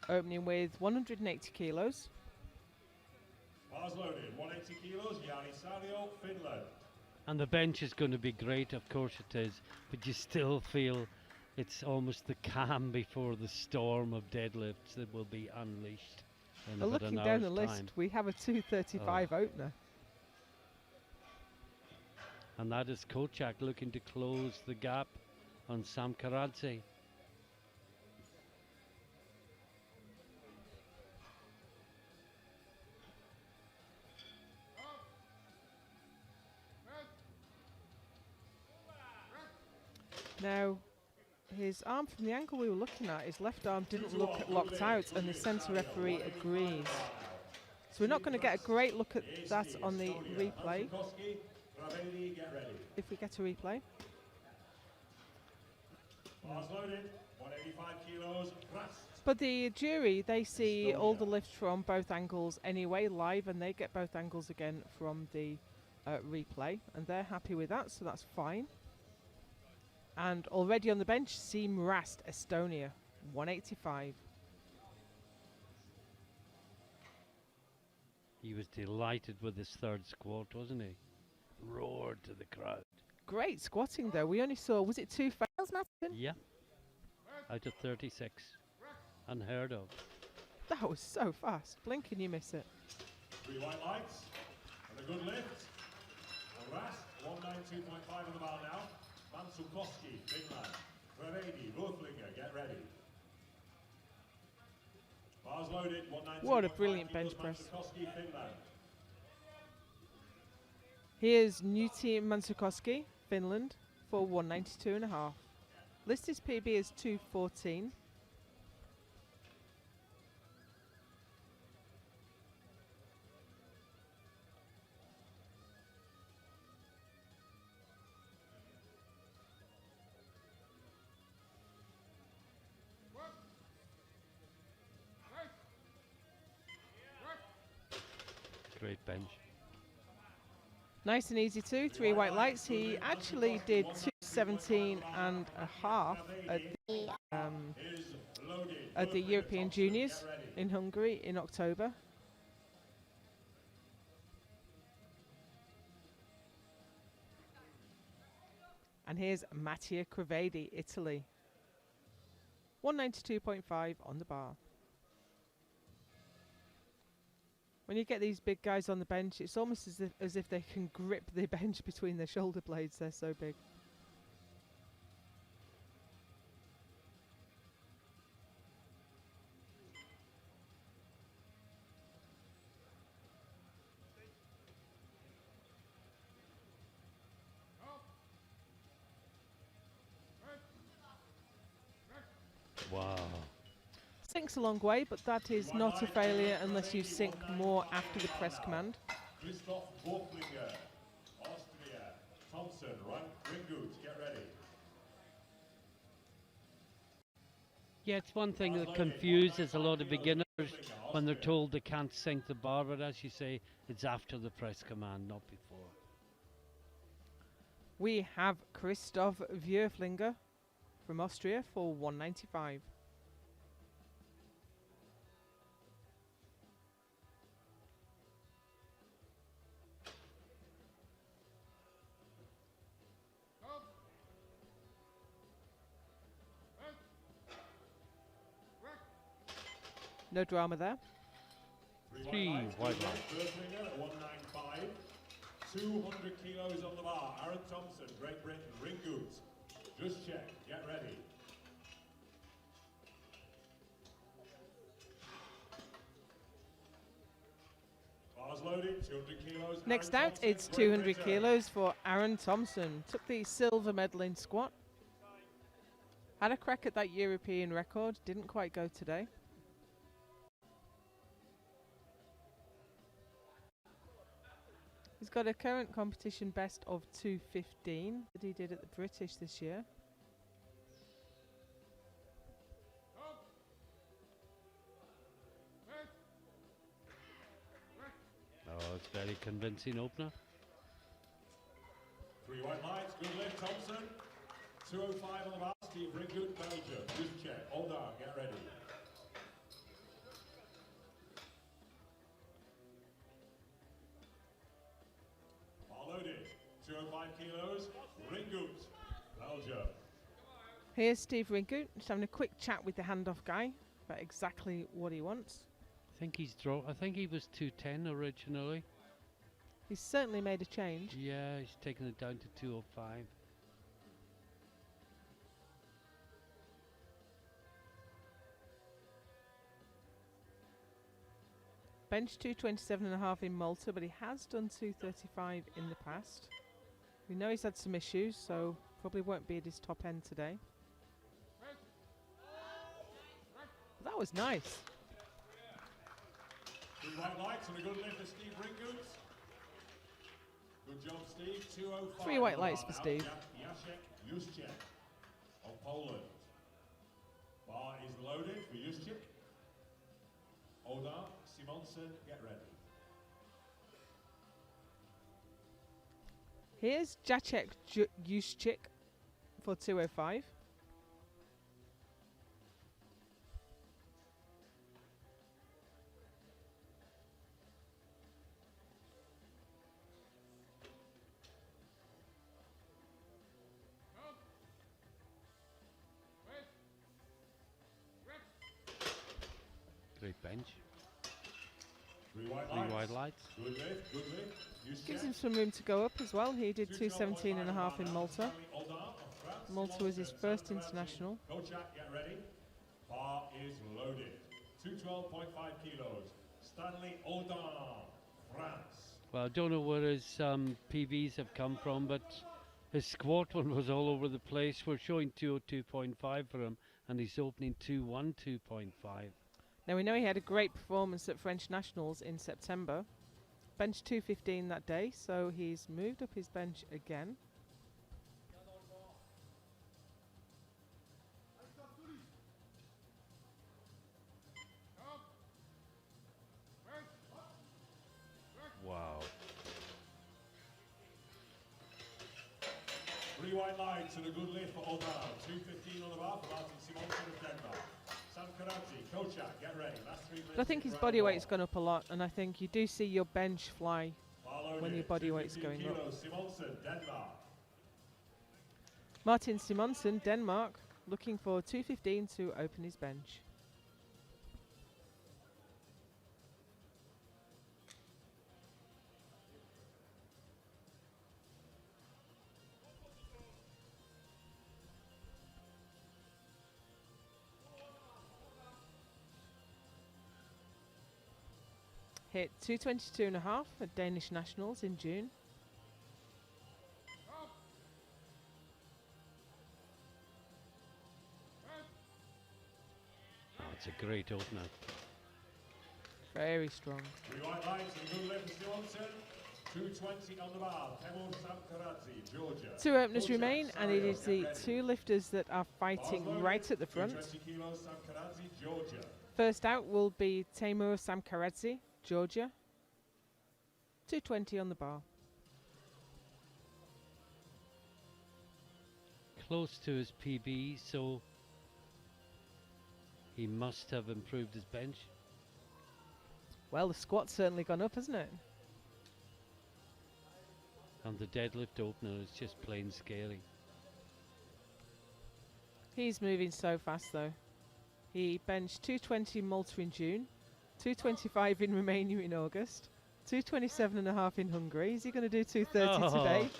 Opening with 180 kilos. Bars loaded, 180 kilos, Jari Sario, Finland. And the bench is going to be great, of course it is, but you still feel it's almost the calm before the storm of deadlifts that will be unleashed in Well, about looking an down the hour's list, time. we have a 235 opener. And that is Kochak looking to close the gap on Sam Karadze. Now, his arm from the angle we were looking at, his left arm didn't look locked out, and the centre referee agrees. So we're not going to get a great look at that on the replay. If we get a replay. Bars loaded, 185 kilos, Rast. But the jury, they see all the lifts from both angles anyway, live, and they get both angles again from the replay, and they're happy with that, so that's fine. And already on the bench, Siim Rast, Estonia, 185. He was delighted with his third squat, wasn't he? Roared to the crowd. Great squatting though. We only saw, was it 2 fails, Martin? Yeah, out of 36. Unheard of. That was so fast. Blink and you miss it. 3 white lights, and a good lift. And Rast, 192.5 on the bar now. Mansukoski, Finland. Revedi, Rothlinger, get ready. Bars loaded, 192.5 What a brilliant kilos, bench press. Mansukoski, Finland. Here's Nuti Mansukoski, Finland, for 192.5. Listed PB is 214. Great bench. Nice and easy too, 3 white lights. He actually did 217 and a half at the European Juniors in Hungary in October. And here's Mattia Crevedi, Italy. 192.5 on the bar. When you get these big guys on the bench, it's almost as if they can grip the bench between their shoulder blades. They're so big. Wow. Sinks a long way, but that is not a failure unless you sink more after the press command. Christoph Rothlinger, Austria. Thompson, Ringut, get ready. Yeah, it's one thing that confuses a lot of beginners when they're told they can't sink the bar, but as you say, it's after the press command, not before. We have Christoph Würflinger from Austria for 195. No drama there. Three wide lights. First ringer at 195. 200 kilos on the bar. Aaron Thompson, Great Britain, ring goods. Just check, get ready. Bars loaded, 200 kilos. Next Aaron out, Thompson, it's Great 200 Britain. kilos for Aaron Thompson. Took the silver medal in squat. Had a crack at that European record, didn't quite go today. He's got a current competition best of 2:15 that he did at the British this year. Oh, it's very convincing opener. 3 white lights, good lift, Thompson. 205 on the bar, Steve Ringgood, Belgium. Just check, hold on, get ready. Bar loaded, 205 kilos, Ringgood, Belgium. Here's Steve Ringoot, just having a quick chat with the handoff guy about exactly what he wants. I think he was 210 originally. He's certainly made a change. Yeah, he's taken it down to 205. Bench 227.5 in Malta, but he has done 235 in the past. We know he's had some issues, so probably won't be at his top end today. But that was nice. 3 white lights and a good lift for Steve Ringgood. Good job, Steve. 205. 3 white lights for Steve. Jacek Juszczyk of Poland. Bar is loaded for Juszczyk. Odar Simonsen, get ready. Here's Jacek Juszczyk for 205. Great bench. 3 white 3 lights. wide lights. Good lift, good lift. Juszczyk. Gives him some room to go up as well. He did 217.5 in Malta. Malta was his first international. Kocak, get ready. Bar is loaded. 212.5 kilos. Stanley Audin, France. Well, I don't know where his PVs have come from, but his squat one was all over the place. We're showing 202.5 for him, and he's opening 212.5. Now we know he had a great performance at French Nationals in September. Bench 215 that day, so he's moved up his bench again. Wow. 3 white lights and a good lift for Audin. 215 on the bar for Martin Simonsen of Denmark. Sam Karate, Kocak, get ready. Last 3 minutes. But I think his body weight's gone up a lot, and I think you do see your bench fly when your body weight's going up. Simonsen, Denmark. Martin Simonsen, Denmark, looking for 215 to open his bench. Hit 222.5 at Danish Nationals in June. Oh, it's a great opener. Very strong. 3 white lights and a good lift for Simonsen. 220 on the bar. Temur Samkaradze, Georgia. 2 openers Kocak, remain, and it Sario, is get the ready. 2 lifters that are fighting Bars right loaded. at the front. 220 kilos, Samkaradze, Georgia. First out will be Temur Samkaradze, Georgia. 220 on the bar. Close to his PB, so he must have improved his bench. Well, the squat's certainly gone up, hasn't it? And the deadlift opener is just plain scary. He's moving so fast, though. He benched 220 in Malta in June, 225 in Romania in August, 227.5 in Hungary. Is he going to do 230 today?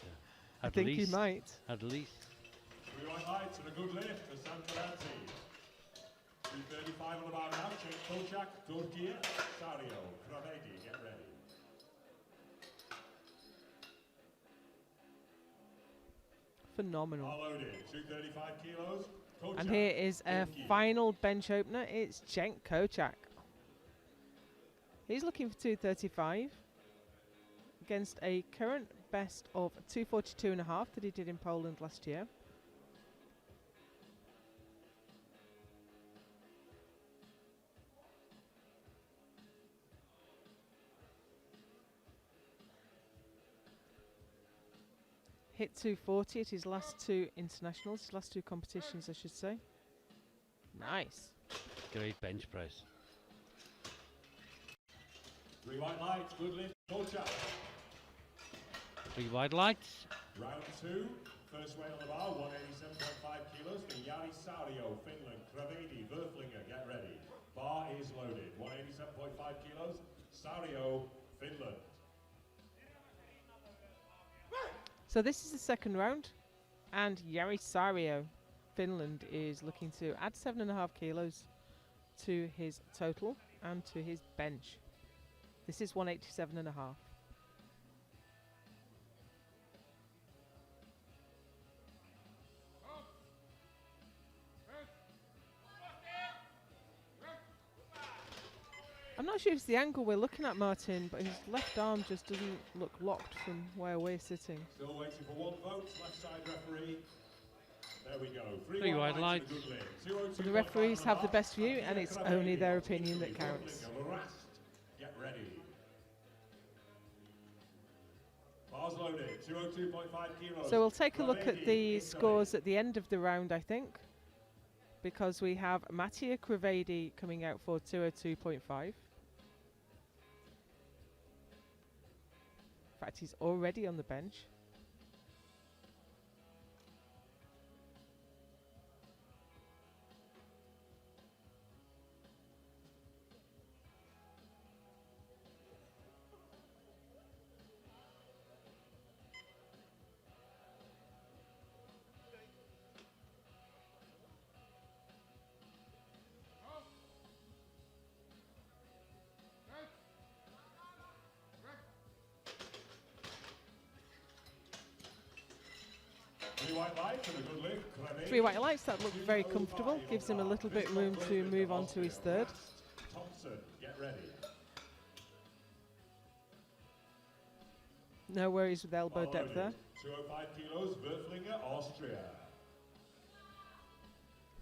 I think he might. At least. 3 white lights and a good lift for Sankaranti. 235 on the bar now. Check Kocak, Turkey, Sario, Kravedi, get ready. Phenomenal. All loaded, 235 kilos. Kocak, And here is a Turkey. final bench opener. It's Cenk Kocak. He's looking for 235 against a current best of 242.5 that he did in Poland last year. Hit 240 at his last two internationals, his last two competitions, I should say. Nice. Great bench press. 3 white lights, good lift, Kocak. 3 wide lights. Round 2, first weight on the bar, 187.5 kilos for Jari Sario, Finland, Kravedi, Verflinger, get ready. Bar is loaded, 187.5 kilos, Sario, Finland. So this is the second round, and Jari Sario, Finland, is looking to add 7.5 kilos to his total and to his bench. This is 187.5. I'm not sure if it's the angle we're looking at, Martin, but his left arm just doesn't look locked from where we're sitting. Still waiting for one vote, left side referee. There we go. 3 wide lights. and a good lift. But the referees have the best view, and it's only their opinion that counts. Get ready. Bars loaded, 202.5 kilos. So we'll take a look at the scores at the end of the round, I think, because we have Mattia Krivedi coming out for 202.5. In fact, he's already on the bench. Three white lights, that looked very comfortable. Gives him a little bit room to move on to his third. Thompson, get ready. No worries with elbow depth there. 205 kilos, Verflinger, Austria.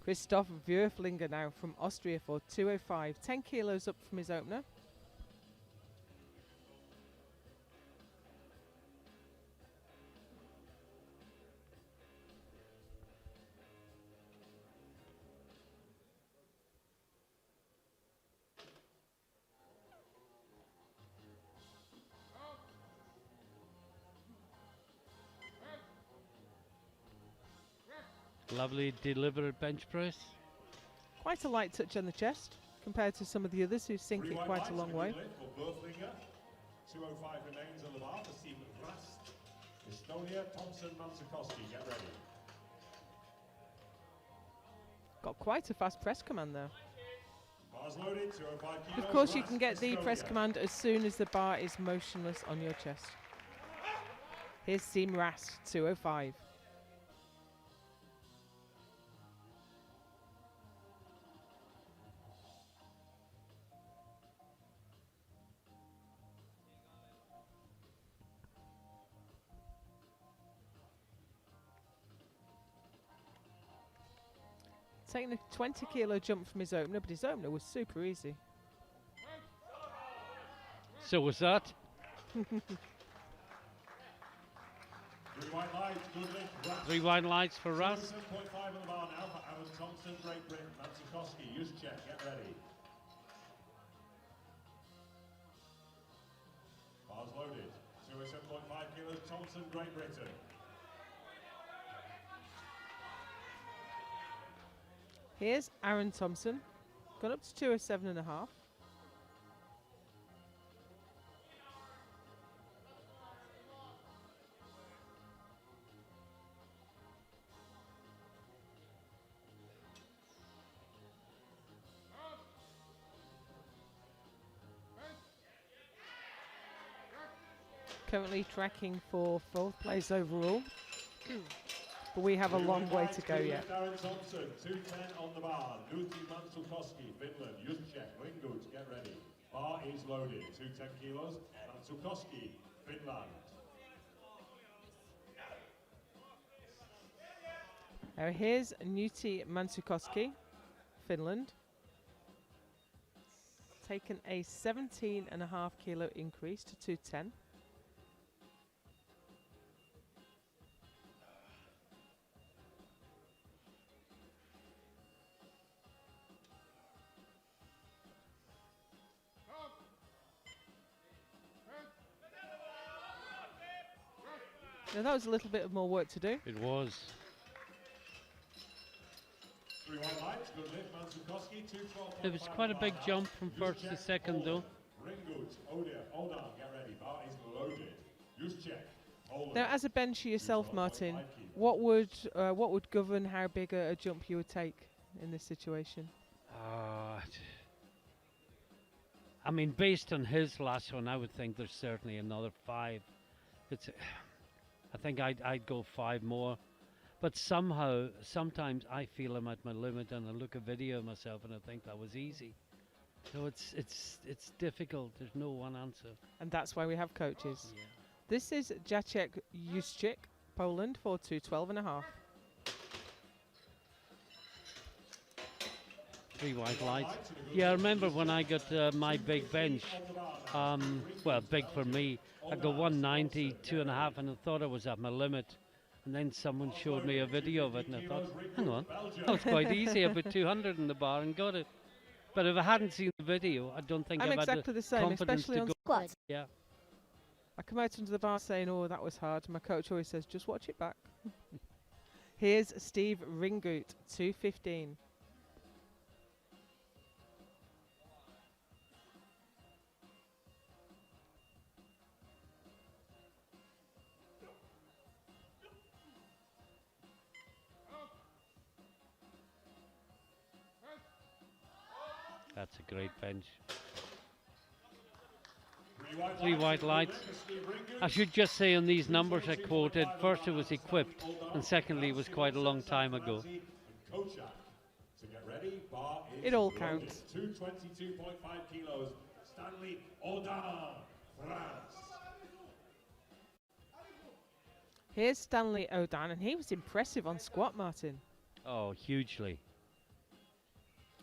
Christoph Würflinger now from Austria for 205. 10 kilos up from his opener. Lovely deliberate bench press. Quite a light touch on the chest compared to some of the others who sink it quite a long way. 205 remains on the bar for Steve Rast. Estonia, Thompson, Mansakoski, get ready. Got quite a fast press command there. Bars loaded, 205 kilos. Of course, you can get the press command as soon as the bar is motionless on your chest. Here's Seam Rast, 205. Taking a 20 kilo jump from his opener, but his opener was super easy. So was that. 3 white lights, good lift, Rast. 3 wide lights for Russ. 7.5 on the bar now for Aaron Thompson, Great Britain, Mansakoski, Juszczyk, get ready. Bars loaded, 207.5 kilos, Thompson, Great Britain. Here's Aaron Thompson Gone up to 207.5. Currently tracking for 4th place overall. But we have a long way to go yet. Darren Thompson, 210 on the bar. Luthi Mantsukoski, Finland. Juszczyk, Ringut, get ready. Bar is loaded. 210 kilos. Mantsukoski, Finland. Here's Nuti Mantsukoski, Finland. Taken a 17.5 kilo increase to 210. Now that was a little bit of more work to do. It was. 3 1 lights, good lift, Mantsukoski, 212. It was quite a big jump from first to second, though. Ringut, hold on, get ready. Bar is loaded. Juszczyk, hold Now, as a bencher yourself, Martin, what would govern how big a jump you would take in this situation? I mean, based on his last one, I would think there's certainly another 5. I think I'd go 5 more. But somehow, sometimes I feel I'm at my limit, and I look at video of myself and I think that was easy. So it's difficult. There's no one answer. And that's why we have coaches. Yeah. This is Jacek Juszczyk, Poland, for 212.5. 3 white lights. Yeah, I remember when I got my big bench. Well, big for me. I got 190, 2.5, and I thought I was at my limit. And then someone showed me a video of it, and I thought, hang on, that was quite easy. I put 200 in the bar and got it. But if I hadn't seen the video, I don't think I'm I've exactly had the same, confidence especially to on go. squats. Yeah. I come out into the bar saying, oh, that was hard. My coach always says, just watch it back. Here's Steve Ringut, 215. That's a great bench. 3 white lights. I should just say on these numbers I quoted, first it was equipped, and secondly it was quite a long time ago. It all counts. 222.5 kilos. Stanley Audin, France. Here's Stanley Audin, and he was impressive on squat, Martin. Oh, hugely.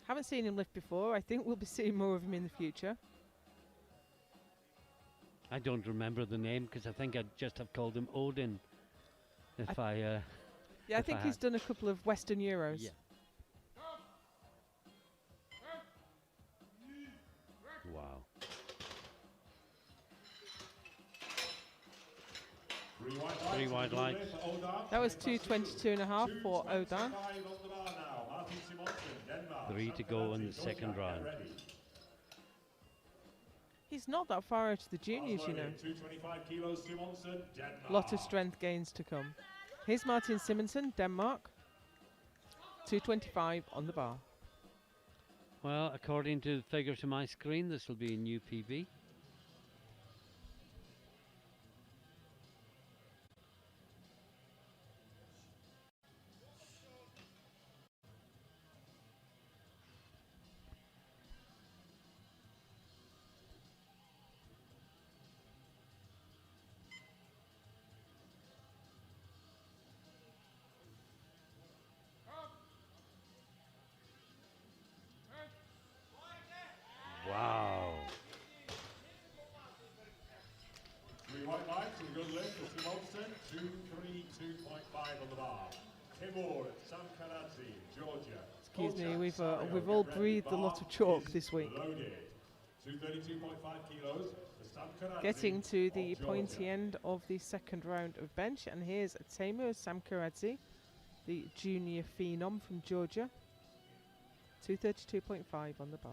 Haven't seen him lift before. I think we'll be seeing more of him in the future. I don't remember the name because I think I'd just have called him Odin. If I Yeah, I think he's done a couple of Western Euros. Yeah. Wow. 3 white lights. That was 222.5 for Audin. 3 to go in the second round. He's not that far out of the juniors, you know. Lot of strength gains to come. Here's Martin Simonsen, Denmark. 225 on the bar. Well, according to the figures on my screen, this will be a new PB. Wow. 3 white lights and good lift for Simonsen. 232.5 on the bar. Timur Samkaradze, Georgia. Excuse me, we've all breathed a lot of chalk this week. Loaded. 232.5 kilos. Getting to the pointy end of the second round of bench, and here's Timur Samkaradze, the junior phenom from Georgia. 232.5 on the bar.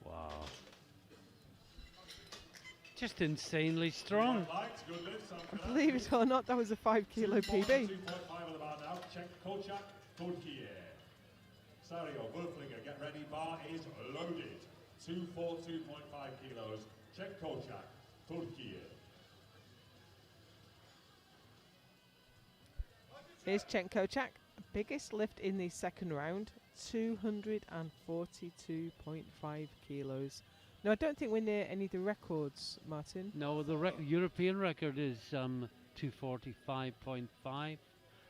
Wow. Just insanely strong. Lights, good lift, Sam Karate. Believe it or not, that was a 5 kilo PB. 2.5 on the bar now. Check Kochak, Turkey. Sario, Wurflinger, get ready. Bar is loaded. 242.5 kilos. Check Kochak, Turkey. Here's Cenk Kocak, biggest lift in the second round, 242.5 kilos. No, I don't think we're near any of the records, Martin. No, the European record is 245.5.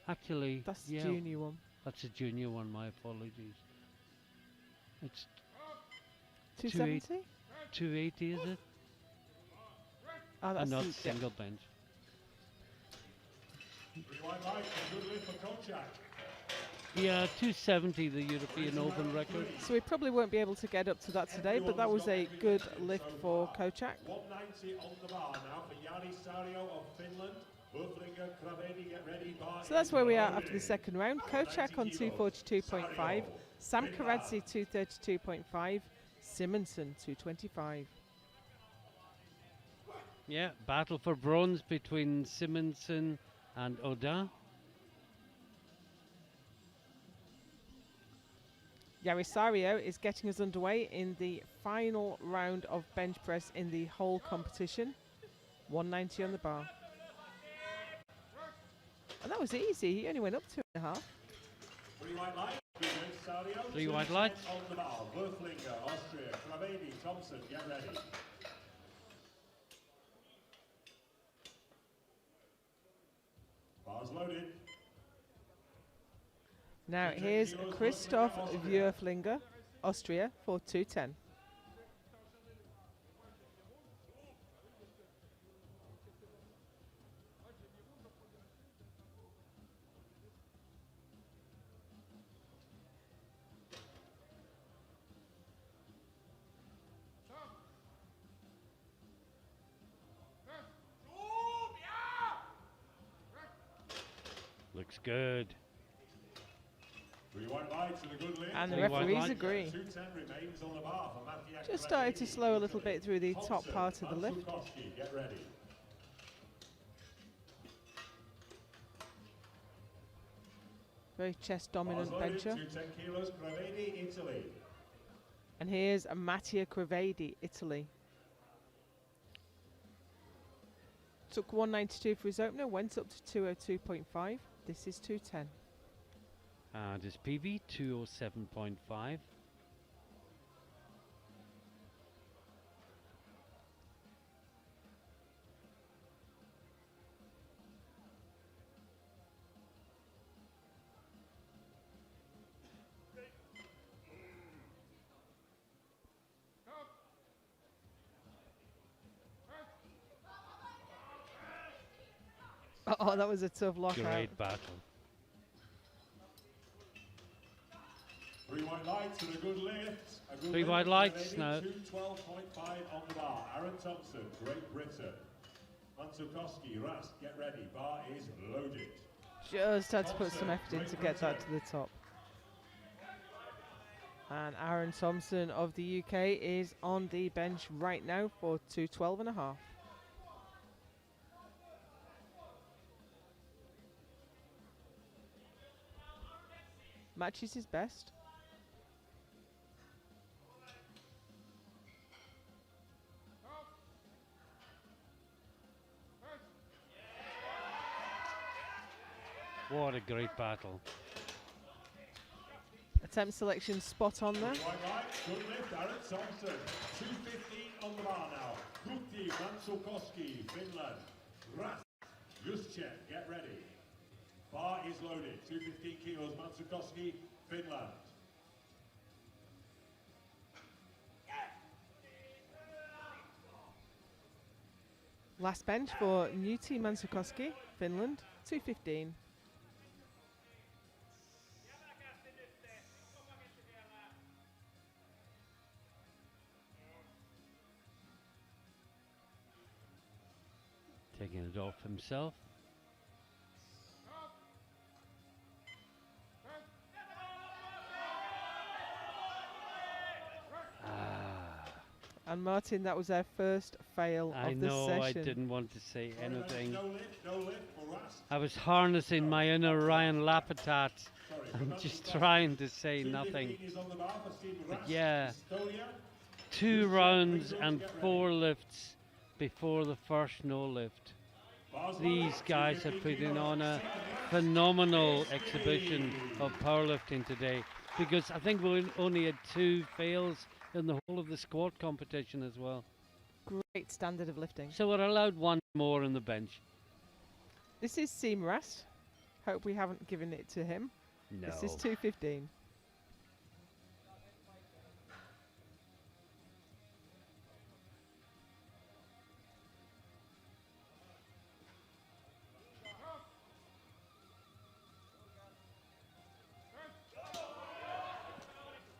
Actually, That's the yeah, junior one. that's a junior one. My apologies. It's 270? 280, is it? Oh, And not the- single bench. Rewind lights, good lift for Kochak. Yeah, 270, the European Open record. So we probably won't be able to get up to that today, but that was a good lift for Kocak. 190 on the bar now for Jari Sario of Finland. Wurflinger, Kravedi, get ready. Bar So that's is where we are loaded. after the second round. Kocak on 242.5, Sam Karadze 232.5, Simonson 225. Yeah, battle for bronze between Simonson and Odin. Yarisario is getting us underway in the final round of bench press in the whole competition. 190 on the bar. And that was easy. He only went up 2.5. Three white lights, good lift, Sario. 3 white lights. 210 on the bar. Wurflinger, Austria. Kravedi, Thompson, get ready. Bars loaded. Now here's Christoph Wurflinger, Austria, for 210. Looks good. Three white lights and a good lift. And the Three white referees lights. agree. 210 remains on the bar for Matthew. Just started to slow a little bit through the top part of the lift. Mansukowski, get ready. Very chest dominant Bars loaded, bencher. 210 kilos, Kravedi, Italy. And here's Mattia Cravedi, Italy. Took 192 for his opener, went up to 202.5. This is 210. And his PB 207.5. Oh, that was a tough lockout. Great battle. Three white lights and a good lift. A good Three lift white for lights Kravedi, now. 212.5 on the bar. Aaron Thompson, Great Britain. Mansukowski, Rast, get ready. Bar is loaded. Just had to put some effort in to get that to the top. And Aaron Thompson of the UK is on the bench right now for 212.5. Matches his best. What a great battle. Attempt selection spot on there. White lights, good lift. Aaron Thompson, 215 on the bar now. Gutti, Mansukowski, Finland. Rast, Juszczyk, get ready. Bar is loaded. 215 kilos, Mansukowski, Finland. Last bench for Nuti Mansukowski, Finland, 215. Taking it off himself. And Martin, that was our first fail I of the know, session. I didn't want to say anything. No lift for Rast. I was harnessing my inner Ryan Lapitat and just trying to say nothing. 2:15 is on the bar for Steve But Rast. yeah, Estonia. 2 rounds and 4 lifts before the first no lift. These guys are putting on a phenomenal exhibition of powerlifting today, because I think we only had 2 fails in the whole of the squat competition as well. Great standard of lifting. So we're allowed 1 more on the bench. This is Seam Rast. Hope we haven't given it to him. No. This is 2:15.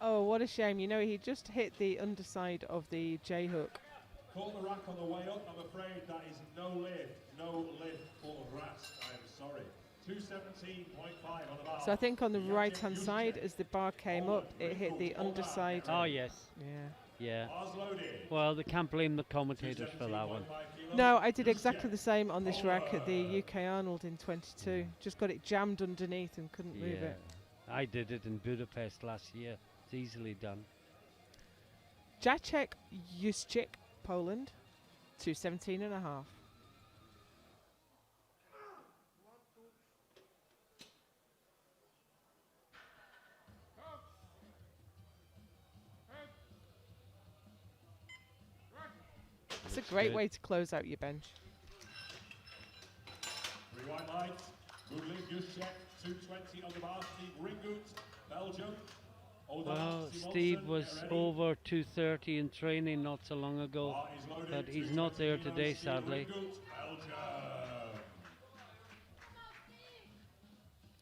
Oh, what a shame. You know, he just hit the underside of the J-hook. Caught the rack on the way up. I'm afraid that is no lift for Rast. I'm sorry. 217.5 on the bar. So I think on the right-hand side, as the bar came up, it hit the underside. Oh, yes. Yeah. Yeah. Bars loaded. Well, they can't blame the commentators for that one. 217.5 kilos. No, I did exactly the same on this rack at the UK Arnold in 22. Just got it jammed underneath and couldn't move it. I did it in Budapest last year. It's easily done. Jacek Juszczyk, Poland, 217.5. It's a great good. way to close out your bench. 3 white lights. Goodlin, Juszczyk, 220 on the bar. Steve Ringut, Belgium. Well, Steve was over 230 in training not so long ago, but he's not there today, sadly.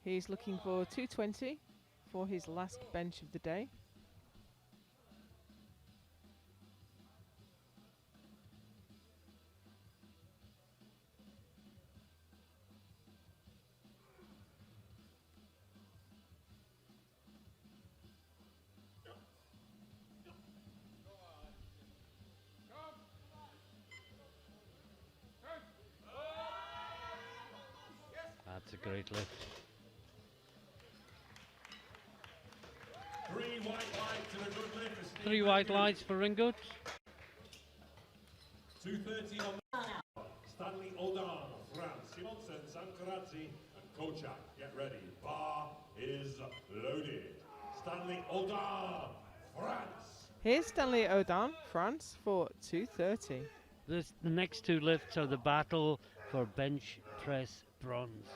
He's looking for 220 for his last bench of the day. That's a great lift. 3 white lights and a good lift for Steve 3 white lights for Ringut. 230 on the Stanley Odan, France. Simonsen, Sankaradze, and Kochak. Get ready. Bar is loaded. Stanley Odan, France. Here's Stanley Odan, France, for 230. The next 2 lifts are the battle for bench press bronze.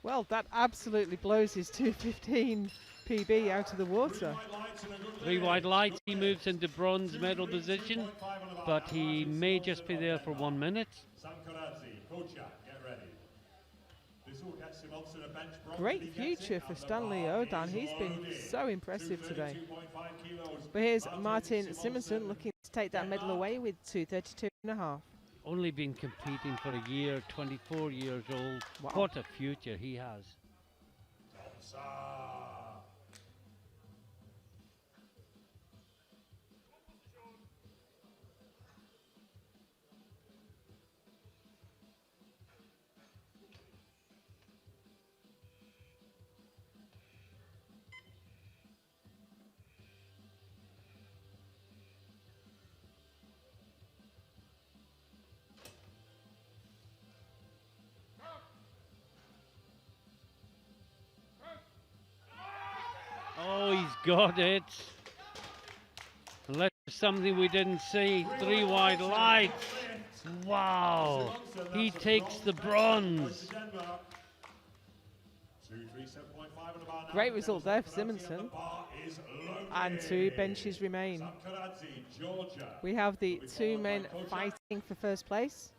Well, that absolutely blows his 215 PB out of the water. 3 white lights, he moves into bronze medal position, but he may just be there for 1 minute. Sankaradze, Kochak, get ready. This will get Simonsen a bench bronze. Great He gets future it, for and the Stanley bar Odan. is He's been loaded. so impressive today. 232.5 kilos. But here's Martin Martin Simonsen looking to take that medal away with 232.5. Only been competing for a year, 24 years old. Wow. What a future he has. Thompson. Oh, he's got it. Unless there's something we didn't see. 3 wide lights. Wow. He takes the bronze. 237.5 on the bar now. Great result there for Sam Karadze, and Simonson. the bar is loaded. And 2 benches remain. Sam Karadze, Georgia. We have the Will be 2 followed by men Kocak. fighting for first place.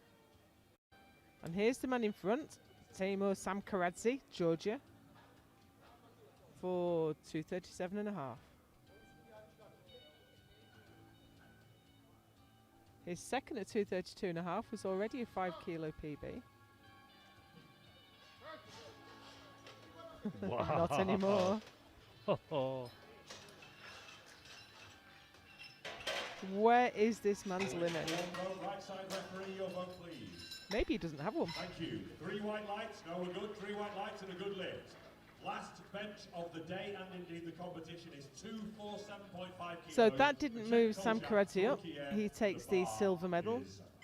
And here's the man in front, Teimur Samkaradze, Georgia, for 237.5. His second at 232.5 was already a 5 kilo PB. Not anymore. Where is this man's limit? Right side referee, your vote, please. Maybe he doesn't have one. Thank you. 3 white lights. No, we're good. 3 white lights and a good lift. Last bench of the day and indeed the competition is 247.5 kilos. So that didn't move Sam Karadze up. He takes the silver medal.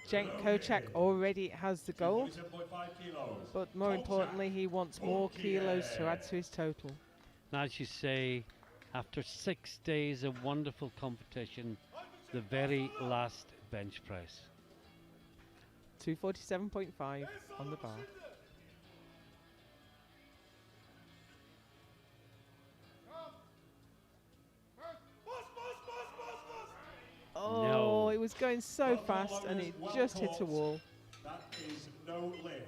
Cenk Kocak already has the gold. 47.5 kilos. But more importantly, he wants more kilos to add to his total. And as you say, after 6 days of wonderful competition, the very last bench press. 247.5 on the bar. Oh, No. it was going so fast and it just hit a wall. That is no lift.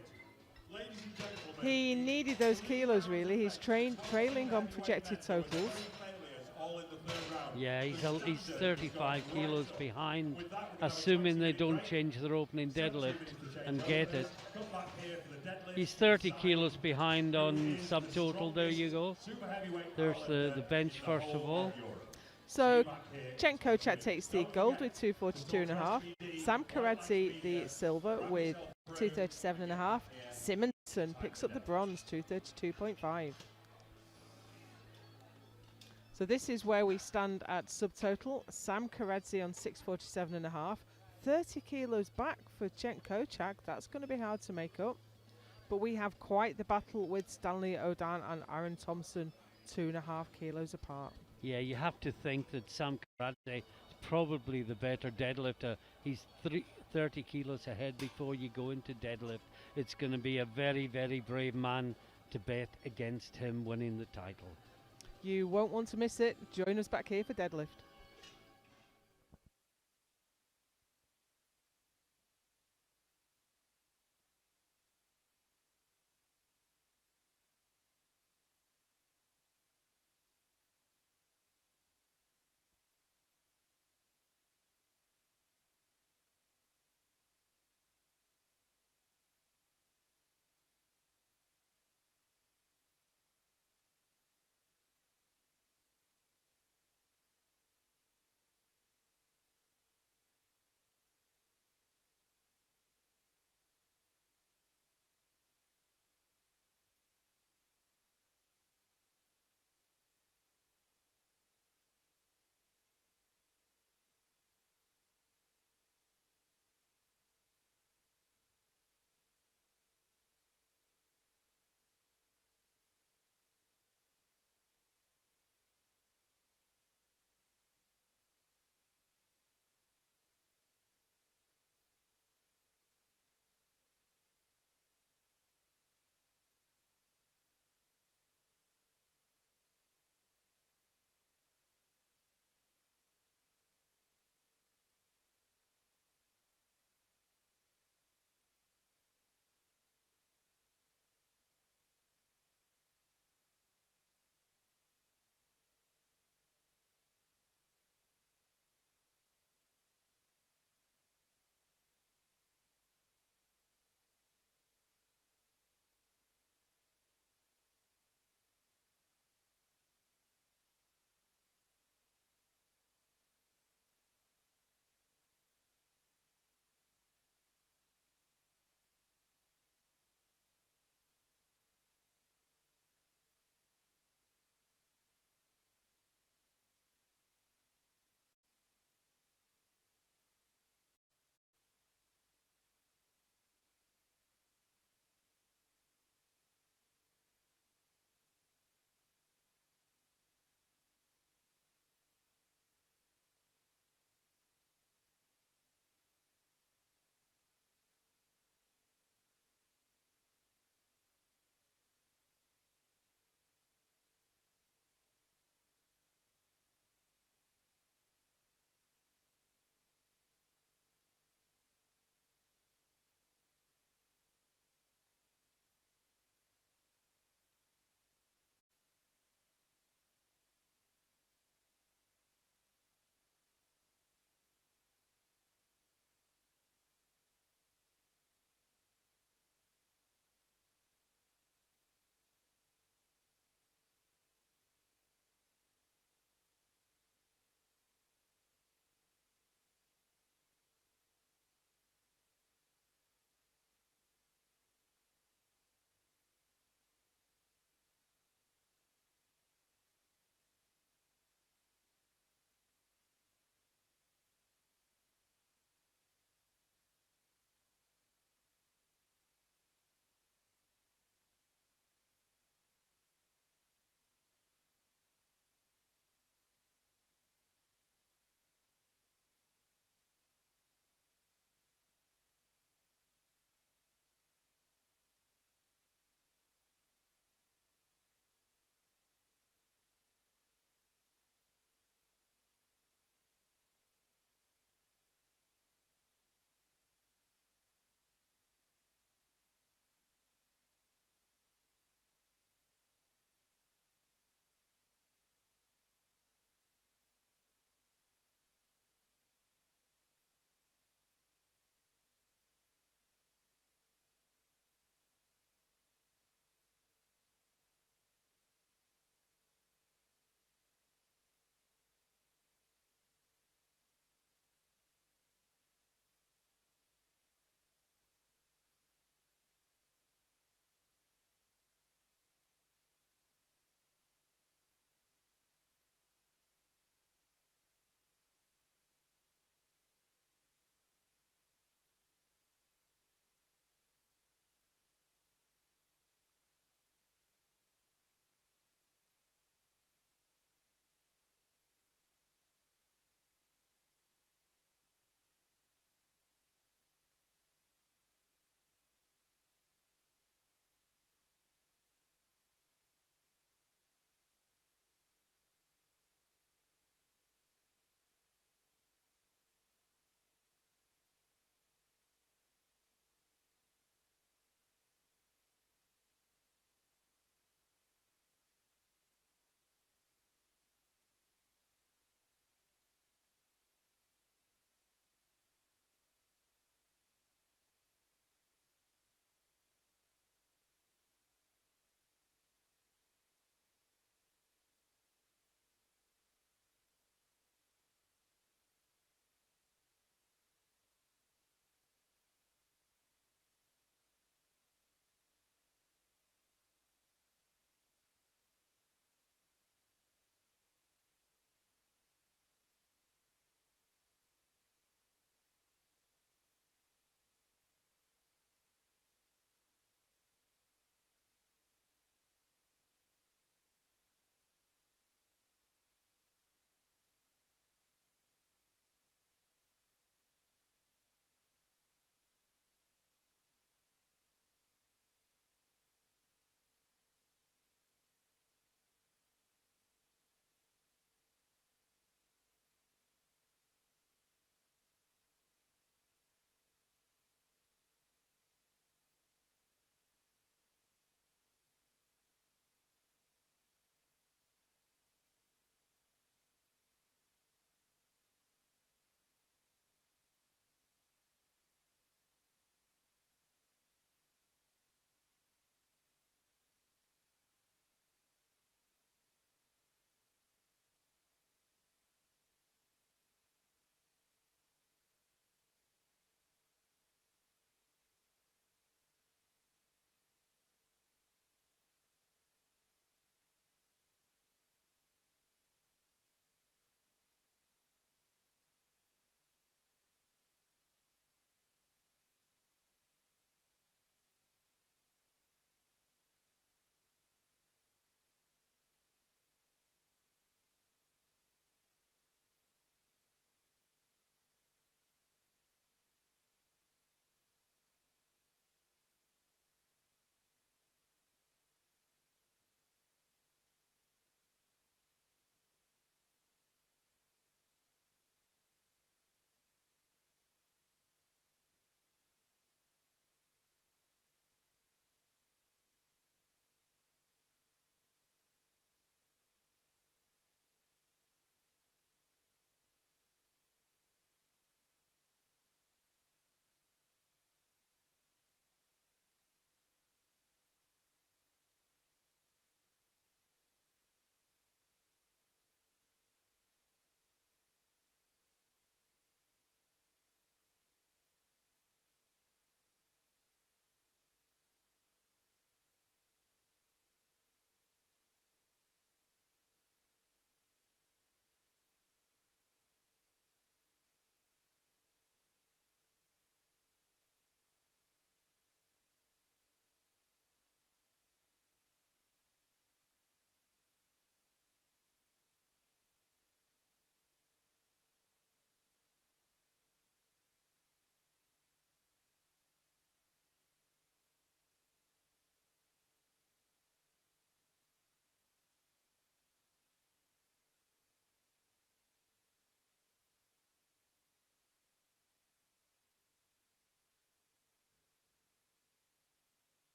Ladies and gentlemen, He needed those kilos really. He's trailing on projected totals. failures all in the third round. Yeah, he's 35 kilos behind, assuming they don't change their opening deadlift and get it. Come back here for the deadlift. He's 30 kilos behind on subtotal. There you go. Super heavyweight There's powerlifter the bench in first whole of all. Europe. So Back here. Cenk Kocak takes the gold with 242.5. Sam Karadze the silver with 237.5. Simonson picks up the bronze, 232.5. So this is where we stand at subtotal. Sam Karadze on 647.5. 30 kilos back for Cenk Kocak. That's going to be hard to make up. But we have quite the battle with Stanley O'Dan and Aaron Thompson, 2.5 kilos apart. Yeah, you have to think that Sam Karadze is probably the better deadlifter. He's 30 kilos ahead before you go into deadlift. It's going to be a very, very brave man to bet against him winning the title. You won't want to miss it. Join us back here for deadlift.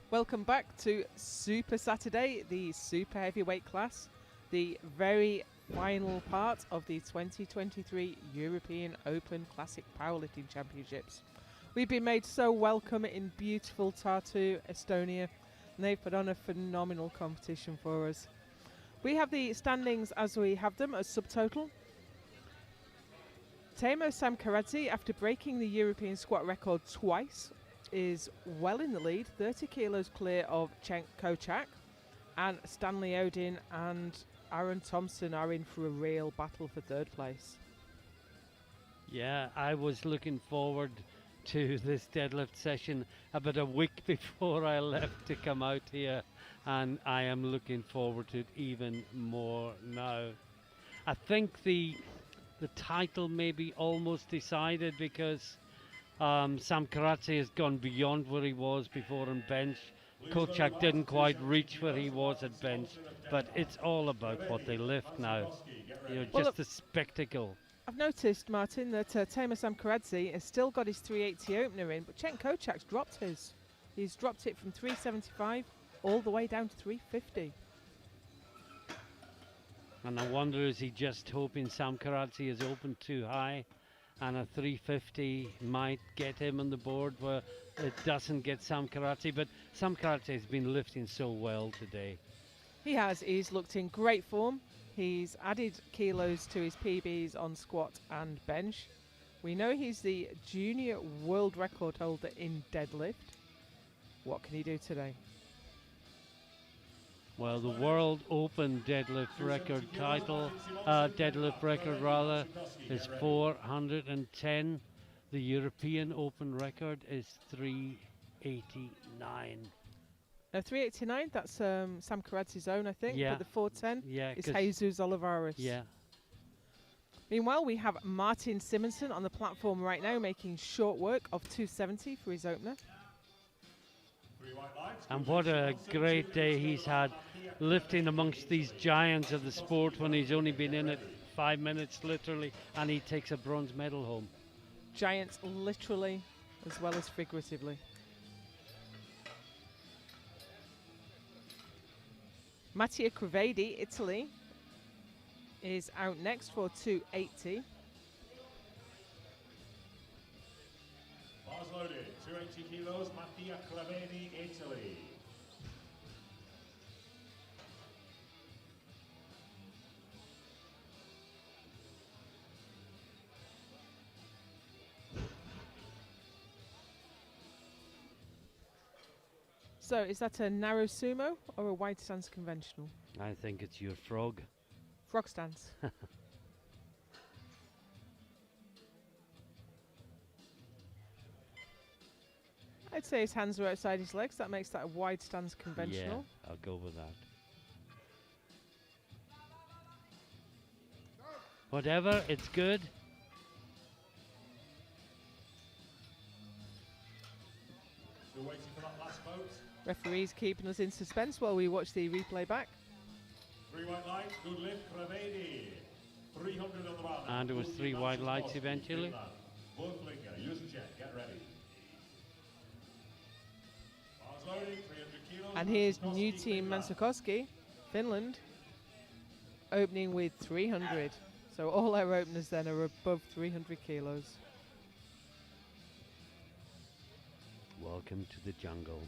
Welcome back to Super Saturday, the super heavyweight class, the very final part of the 2023 European Open Classic Powerlifting Championships. We've been made so welcome in beautiful Tartu, Estonia, and they've put on a phenomenal competition for us. We have the standings as we have them as subtotal. Teemu Samkaradze, after breaking the European squat record twice, is well in the lead, 30 kilos clear of Cenk Kocak, and Stanley Odin and Aaron Thompson are in for a real battle for third place. Yeah, I was looking forward to this deadlift session about a week before I left to come out here, and I am looking forward to it even more now. I think the title may be almost decided because Samkaradze has gone beyond where he was before on bench. Kocak didn't quite reach where he was at bench, but it's all about what they lift now. Just a spectacle. I've noticed, Martin, that Teemu Samkaradze has still got his 380 opener in, but Cenk Kocak's dropped his. He's dropped it from 375 all the way down to 350. And I wonder, is he just hoping Samkaradze is opened too high and a 350 might get him on the board where it doesn't get Samkaradze? But Samkaradze has been lifting so well today. He has. He's looked in great form. He's added kilos to his PBs on squat and bench. We know he's the junior world record holder in deadlift. What can he do today? Well, the World Open deadlift record is 410. The European Open record is 389. 389, that's Samkaradze's own, I think. Yeah. But the 410 is Jesus Olivares. Yeah. Meanwhile, we have Martin Simonsen on the platform right now making short work of 270 for his opener. And what a great day he's had lifting amongst these giants of the sport when he's only been in it 5 minutes literally, and he takes a bronze medal home. Giants literally as well as figuratively. Mattia Crevedi, Italy, is out next for 280. Bars loaded, 280 kilos, Mattia Crevedi, Italy. So is that a narrow sumo or a wide stance conventional? I think it's your frog. Frog stance. I'd say his hands are outside his legs. That makes that a wide stance conventional. Yeah, I'll go with that. Whatever, it's good. Still waiting for that last vote. Referees keeping us in suspense while we watch the replay back. 3 white lights, good lift, Crevedi. 300 on the bar. And it was 3 white lights eventually. Both Linker, use the check, get ready. Bars loaded, 300 kilos. And here's new team Mansakoski, Finland, opening with 300. So all our openers then are above 300 kilos. Welcome to the jungle.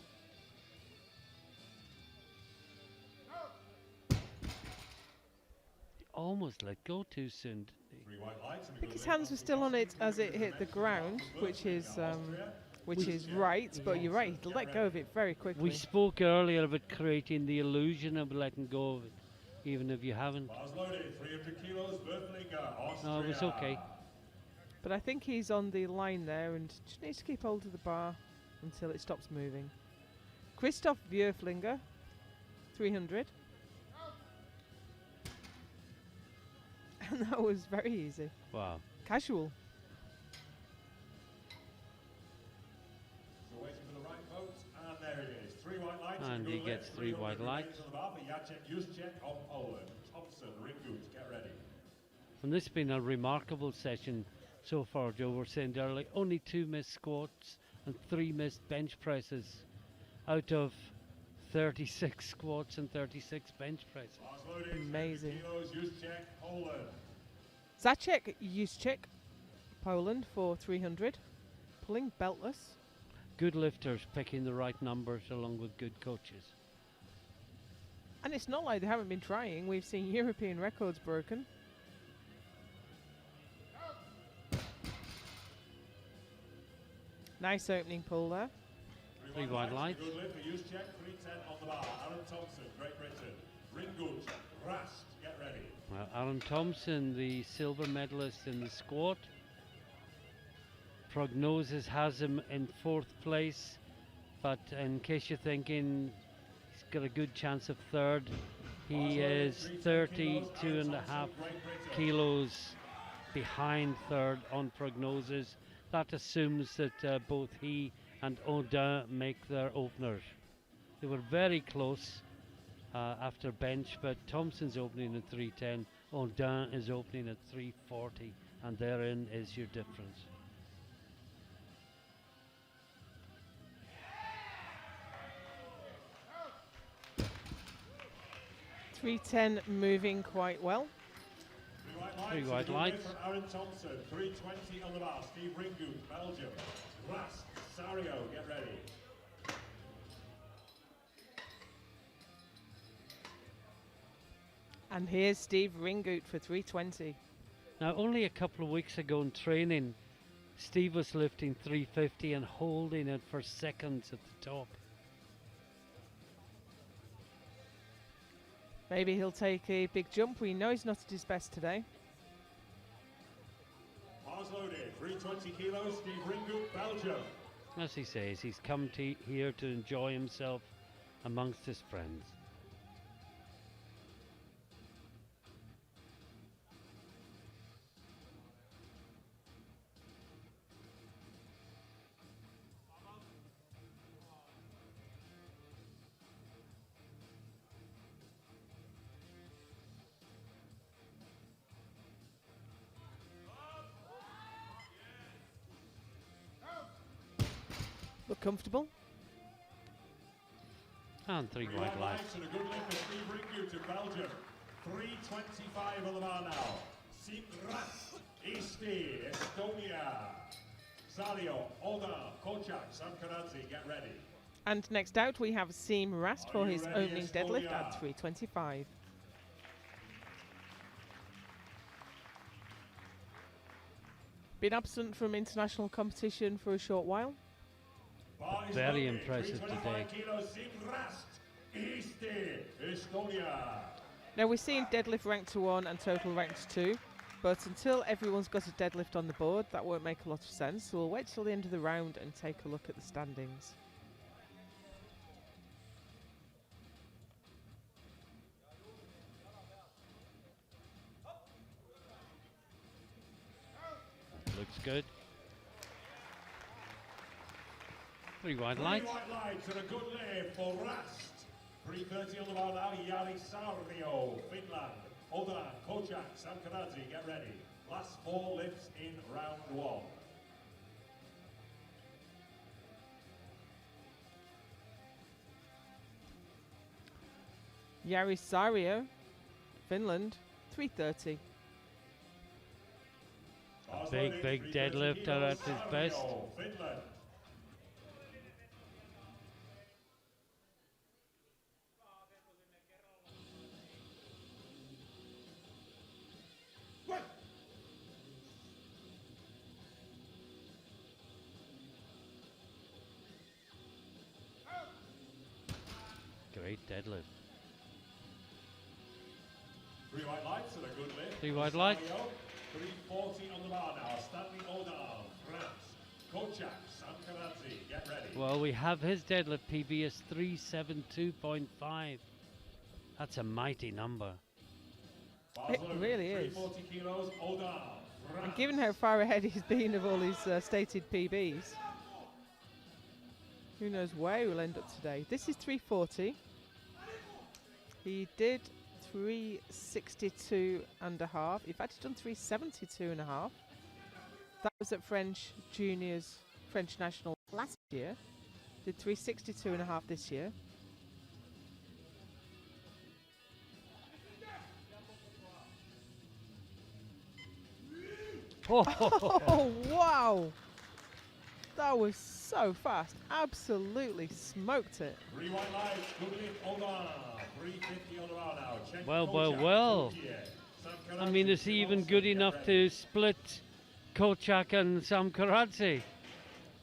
Almost let go too soon. 3 white lights. I think his hands were still on it as it hit the ground, which is right, but you're right, he let go of it very quickly. We spoke earlier about creating the illusion of letting go of it, even if you haven't. Bars loaded, 300 kilos, Berthlinger, Austria. No, it was okay. But I think he's on the line there and just needs to keep hold of the bar until it stops moving. Christoph Björflinger, 300. And that was very easy. Wow. Casual. Still waiting for the right vote, and there it is. 3 white lights. And he gets 3 white lights. On the bar for Jacek Juszczyk of Poland. Thompson, Ringut, get ready. And this has been a remarkable session so far, Joe. We're saying early, only 2 missed squats and 3 missed bench presses. out of 36 squats and 36 bench presses. Last loaded, 20 Amazing. kilos, Juszczyk, Poland. Zaczek Juszczyk, Poland for 300, pulling beltless. Good lifters picking the right numbers along with good coaches. And it's not like they haven't been trying. We've seen European records broken. Nice opening pull there. Three wide lights. Good lift for Juszczyk, 310 on the bar. Aaron Thompson, Great Britain. Ringut, Rast, get ready. Well, Aaron Thompson, the silver medalist in the squat. Prognosis has him in 4th place, but in case you're thinking he's got a good chance of 3rd, he is 32.5 kilos behind 3rd on prognosis. That assumes that both he and Odin make their openers. They were very close after bench, but Thompson's opening at 310, Odin is opening at 340, and therein is your difference. .310 moving quite well. Three wide lights. For Aaron Thompson, 320 on the bar. Steve Ringut, Belgium. Rast, Sario, get ready. And here's Steve Ringut for 320. Now, only a couple of weeks ago in training, Steve was lifting 350 and holding it for seconds at the top. Maybe he'll take a big jump. We know he's not at his best today. Bars loaded, 320 kilos, Steve Ringut, Belgium. As he says, he's come here to enjoy himself amongst his friends. Look comfortable. And three wide lights. And a good lift for Steve Ringut to Belgium. 325 on the bar now. Rast, Eesti, Estonia. Sario, Oda, Kocak, Samkaradze, get ready. And next out we have Seam Rast for Are you his ready, opening deadlift Estonia? at 325. Been absent from international competition for a short while. Bar is Very loaded, impressive 325 today. kilos, Rast, Eesti, Estonia. Now we're seeing deadlift ranked to 1 and total ranked 2, but until everyone's got a deadlift on the board, that won't make a lot of sense. So we'll wait till the end of the round and take a look at the standings. Looks good. Three wide Three lights. white lights and a good lift for Rast. 330 on the bar now, Jari Sario, Finland. Oda, Kocak, Samkaradze, get ready. Last 4 lifts in round 1. Jari Sario, Finland, 330. Bars Big, loaded, big 330 deadlifter kilos, at his Sario, best. Finland. Great deadlift. 3 white lights and a good lift. Three wide lights. Sario, 340 on the bar now. Stanley Odal, France. Kocak, Samkaradze, get ready. Well, we have his deadlift PB as 372.5. That's a mighty number. Bars It loaded, really is. 340 kilos, Odal, France. And given how far ahead he's been of all his stated PBs, who knows where he'll end up today. This is 340. He did 362 and a half. In fact, he's done 372 and a half. That was at French Juniors, French National last year. Did 362.5 this year. Oh, wow! That was so fast. Absolutely smoked it. 3 white lights, good lift, hold on. 350 on the bar now. Check Well, Kochak, well, well. Turkey. Sam I mean, Karadze, is he even Olsen, good get enough ready. to split Kochak and Sam Karadze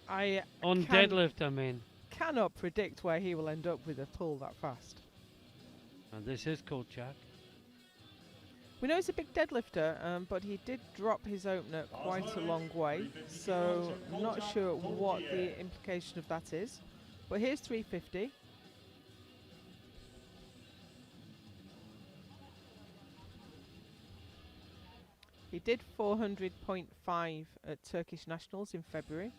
I on deadlift, I mean? cannot predict where he will end up with a pull that fast. And this is Kochak. We know he's a big deadlifter, but he did drop his opener quite a long way, so not sure what the implication of that is. But here's 350. He did 400.5 at Turkish Nationals in February.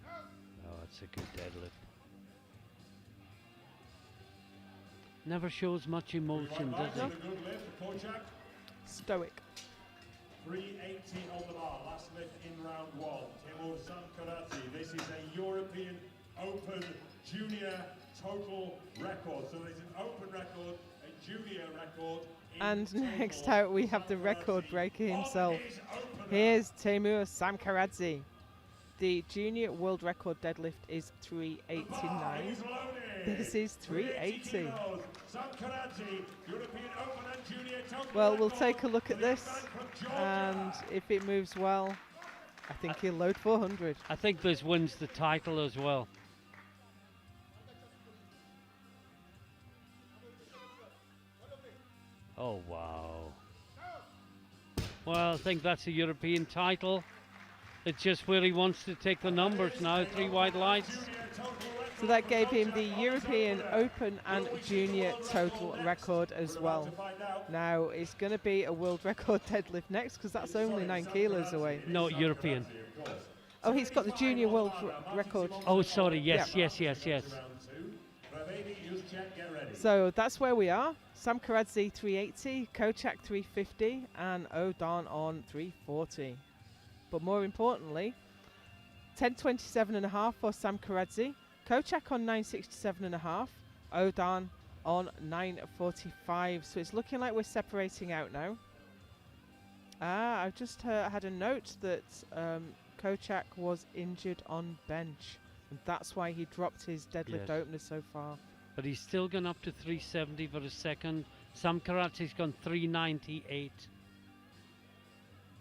Oh, that's a good deadlift. Never shows much emotion, does No. it? A good lift for Kochak. Stoic. 380 on the bar, last lift in round 1. Timur Samkaradze, this is a European Open Junior total record. So there's an open record, a junior record. And next out we have the record breaker himself. Here's Timur Samkaradze. The junior world record deadlift is 389. This is 380. Well, we'll take a look at this, and if it moves well, I think he'll load 400. I think this wins the title as well. Oh, wow. Well, I think that's a European title. It's just where he wants to take the numbers now. 3 white lights. So that gave him the European Open and Junior total record as well. Now it's going to be a world record deadlift next, because that's only 9 kilos away. No, European. Oh, he's got the junior world record. Oh, sorry. Yes, Yep. yes. So that's where we are. Sam Karadze 380, Kochak 350, and Odan on 340. But more importantly, 1027.5 for Sam Karadze, Kochak on 967.5, Odan on 945. So it's looking like we're separating out now. I've just had a note that Kochak was injured on bench, and that's why he dropped his deadlift Yes. opener so far. But he's still gone up to 370 for a second. Sam Karadze's gone 398.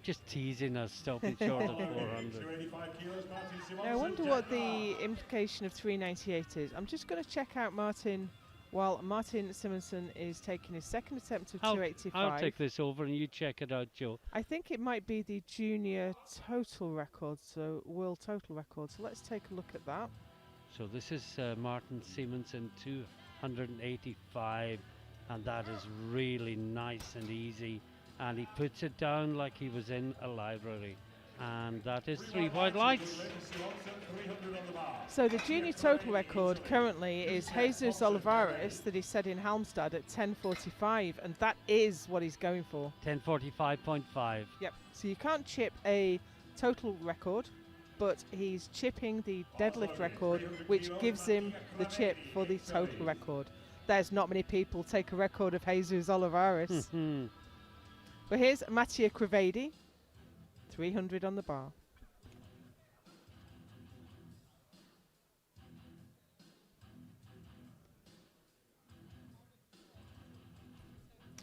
Just teasing us, stopping short of 400. Now I wonder what the implication of 398 is. I'm just going to check out Martin while Martin Simonson is taking his second attempt of 285. I'll take this over and you check it out, Joe. I think it might be the junior total record, so world total record. So let's take a look at that. So this is Martin Simonson 285, and that is really nice and easy. And he puts it down like he was in a library. And that is 3 white lights. So the junior total record currently is Jesus Olivares that he set in Halmstad at 10:45, and that is what he's going for. 1045.5. Yep. So you can't chip a total record, but he's chipping the deadlift record, which gives him the chip for the total record. There's not many people take a record of Jesus Olivares. But here's Mattia Crivedi, 300 on the bar.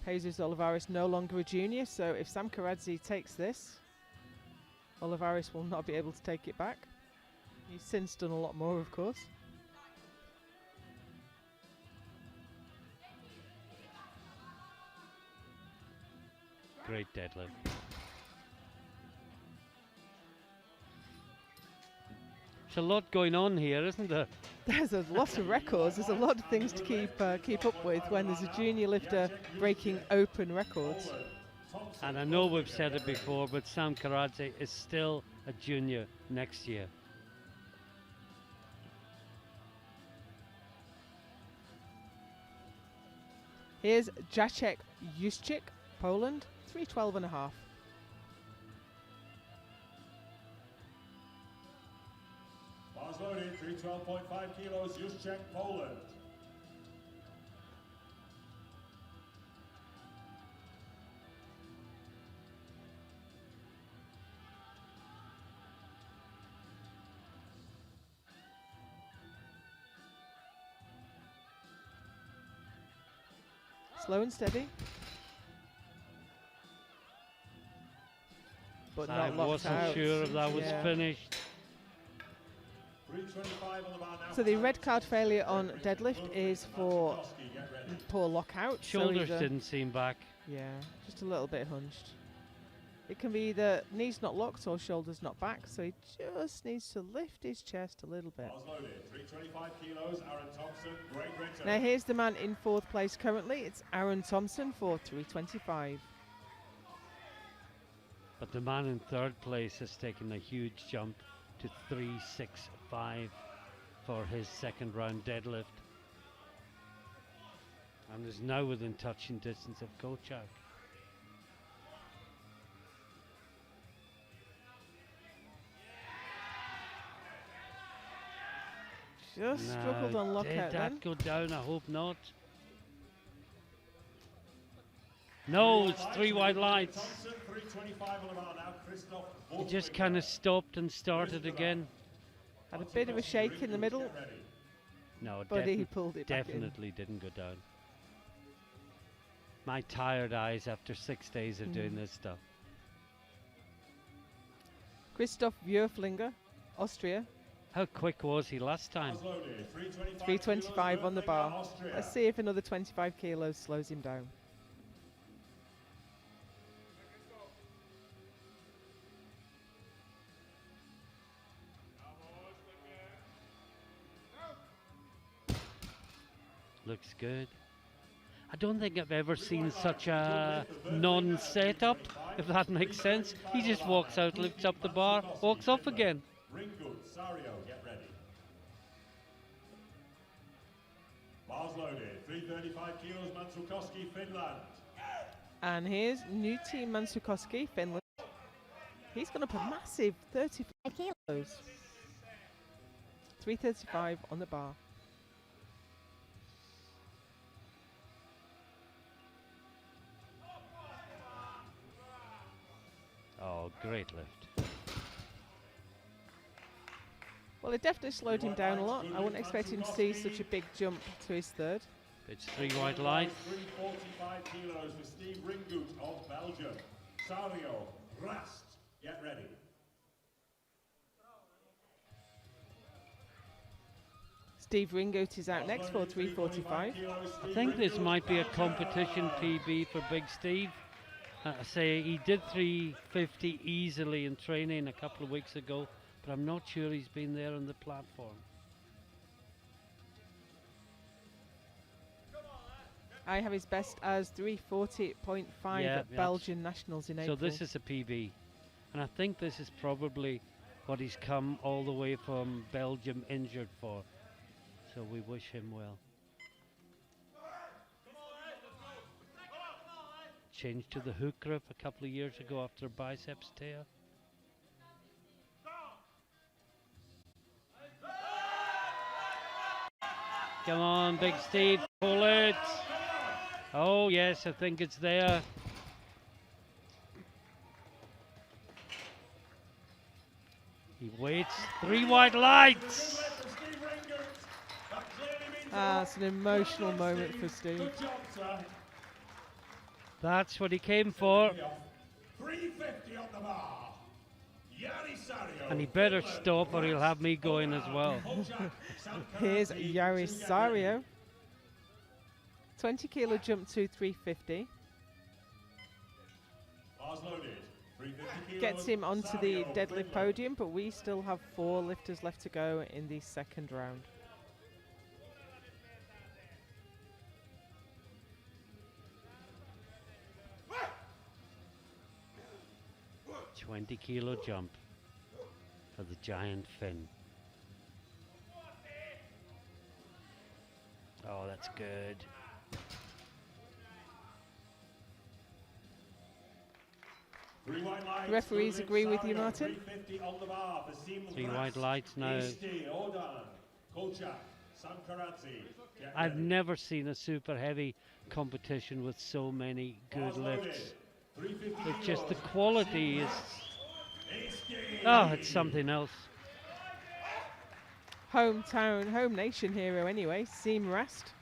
Jesus Olivares no longer a junior, so if Sam Karadze takes this, Olivares will not be able to take it back. He's since done a lot more, of course. Great deadlift. There's a lot going on here, isn't there? There's a lot of records. There's a lot of things to keep up with when there's a junior lifter breaking open records. And I know we've said it before, but Sam Karadze is still a junior next year. Here's Jacek Juszczyk, Poland, 312.5. Bars loaded, 312.5 kilos, Juszczyk, Poland. Slow and steady. But I not locked wasn't out. sure if that was Yeah. finished. 325 on the bar now. So the red card failure on deadlift is for Koski, get ready. poor lockout. so Shoulders either- didn't seem back. Yeah, just a little bit hunched. It can be either knees not locked or shoulders not back, so he just needs to lift his chest a little bit. Bars loaded, 325 kilos, Aaron Thompson, Great Britain. Now here's the man in 4th place currently. It's Aaron Thompson for 325. But the man in 3rd place has taken a huge jump to 365 for his 2nd round deadlift. And is now within touching distance of Kochak. Just struggled on Did lockout that then. go down? I hope not. No, it's 3 wide lights. Thompson, 325 on the bar now. Christoph He just kind of stopped and started again. Had a bit of a shake in the middle, Get ready. No, but he pulled it back in. definitely didn't go down. My tired eyes after 6 days of doing this stuff. Christoph Würflinger, Austria, How quick was he last time? Bars loaded, 325 325 on the Würflinger, bar. Austria. Let's see if another 25 kilos slows him down. Looks good. I don't think I've ever seen such a non-setup, if that makes sense. He just walks out, lifts up the bar, walks off again. Ringo, Sario, get ready. Bars loaded, 335 kilos, Mansukoski, Finland. And here's new team Mansukoski, Finland. He's gone up a massive 35 kilos. 335 on the bar. Oh, great lift. Well, it definitely slowed him down a lot. I wouldn't expect him to see such a big jump to his 3rd. It's 3 wide lights. 345 kilos for Steve Ringoot of Belgium. Sario, Rast, get ready. Steve Ringoot is out next for 345. I think this might be a competition PB for Big Steve. I say he did 350 easily in training a couple of weeks ago, but I'm not sure he's been there on the platform. I have his best as 340.5 Yeah, at Belgian Nationals in So April. this is a PB, and I think this is probably what he's come all the way from Belgium injured for. So we wish him well. Changed to the hook grip a couple of years ago after a biceps tear. Come on, Big Steve, pull it. Oh yes, I think it's there. He waits. 3 wide lights. It's an emotional moment for Steve. Good job, sir. That's what he came for. 350 on the bar. Yari Sario. And he better stop or he'll have me going as well. Here's Yaris Sario. 20 kilo jump to 350. Bars loaded. 350 kilos. Gets him onto the Sario, deadlift Finland. podium, but we still have 4 lifters left to go in the 2nd round. A 20-kilo jump for the giant Finn. Oh, that's good. Three white lights. The referees good agree lift, with you, Sario, Martin? 350 on the bar for Sim 3 Gras. white lights now. Isti, Odan, Kolchak, Sankaradze. Get I've ready. never seen a super heavy competition with so many good Bars loaded. lifts. 350 It's just the kilos. quality Sim is, Gras. Isti. oh, it's something else. Hometown, home nation hero anyway, Seam Rast.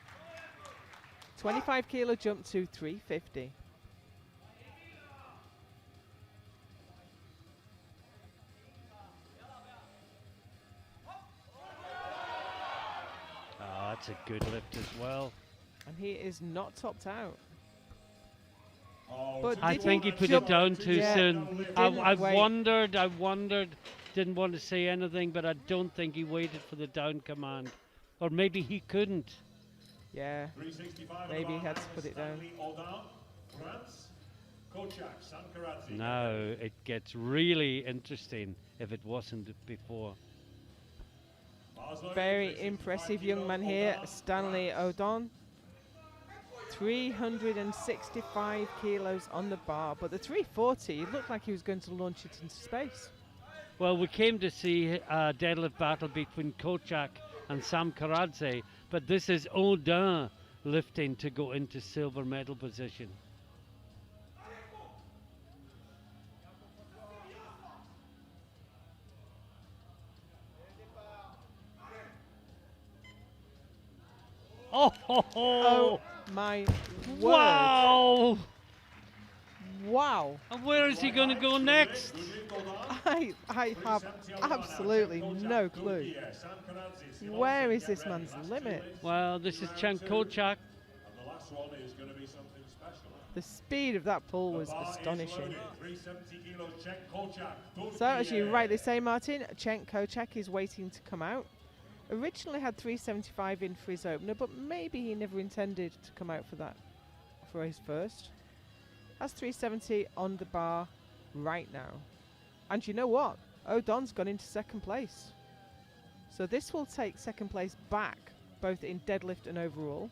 25 kilo jump to 350. Oh, that's a good lift as well. And he is not topped out. Oh, But I did think he he put jump- it down too Yeah, soon. he I didn't wait. wondered, didn't want to say anything, but I don't think he waited for the down command. Or maybe he couldn't. Yeah, 365 maybe he on the had bar to now put for it down. Stanley Odan, France, Kolchak, Sankaradze. Now it gets really interesting if it wasn't before. Bars loaded. very 365 impressive young kilos, man here, Odan, Stanley France. O'Don. 365 kilos on the bar, but the 340, it looked like he was going to launch it into space. Well, we came to see a deadlift battle between Kochak and Sam Karadze, but this is Odin lifting to go into silver medal position. Oh, ho, ho. Oh my word. Wow! Wow. And where is he going to go next? I have absolutely no clue. Where is this man's limit? Well, this is Chan Kochak. And the last one is going to be something special. The speed of that pull was The bar is astonishing. loaded. 370 kilos, Chen Kolchak, So, as you Turkey. rightly say, Martin, Cenk Kocak is waiting to come out. Originally had 375 in for his opener, but maybe he never intended to come out for that, for his first. Has 370 on the bar right now. And you know what? O'Don's gone into second place. So this will take second place back, both in deadlift and overall.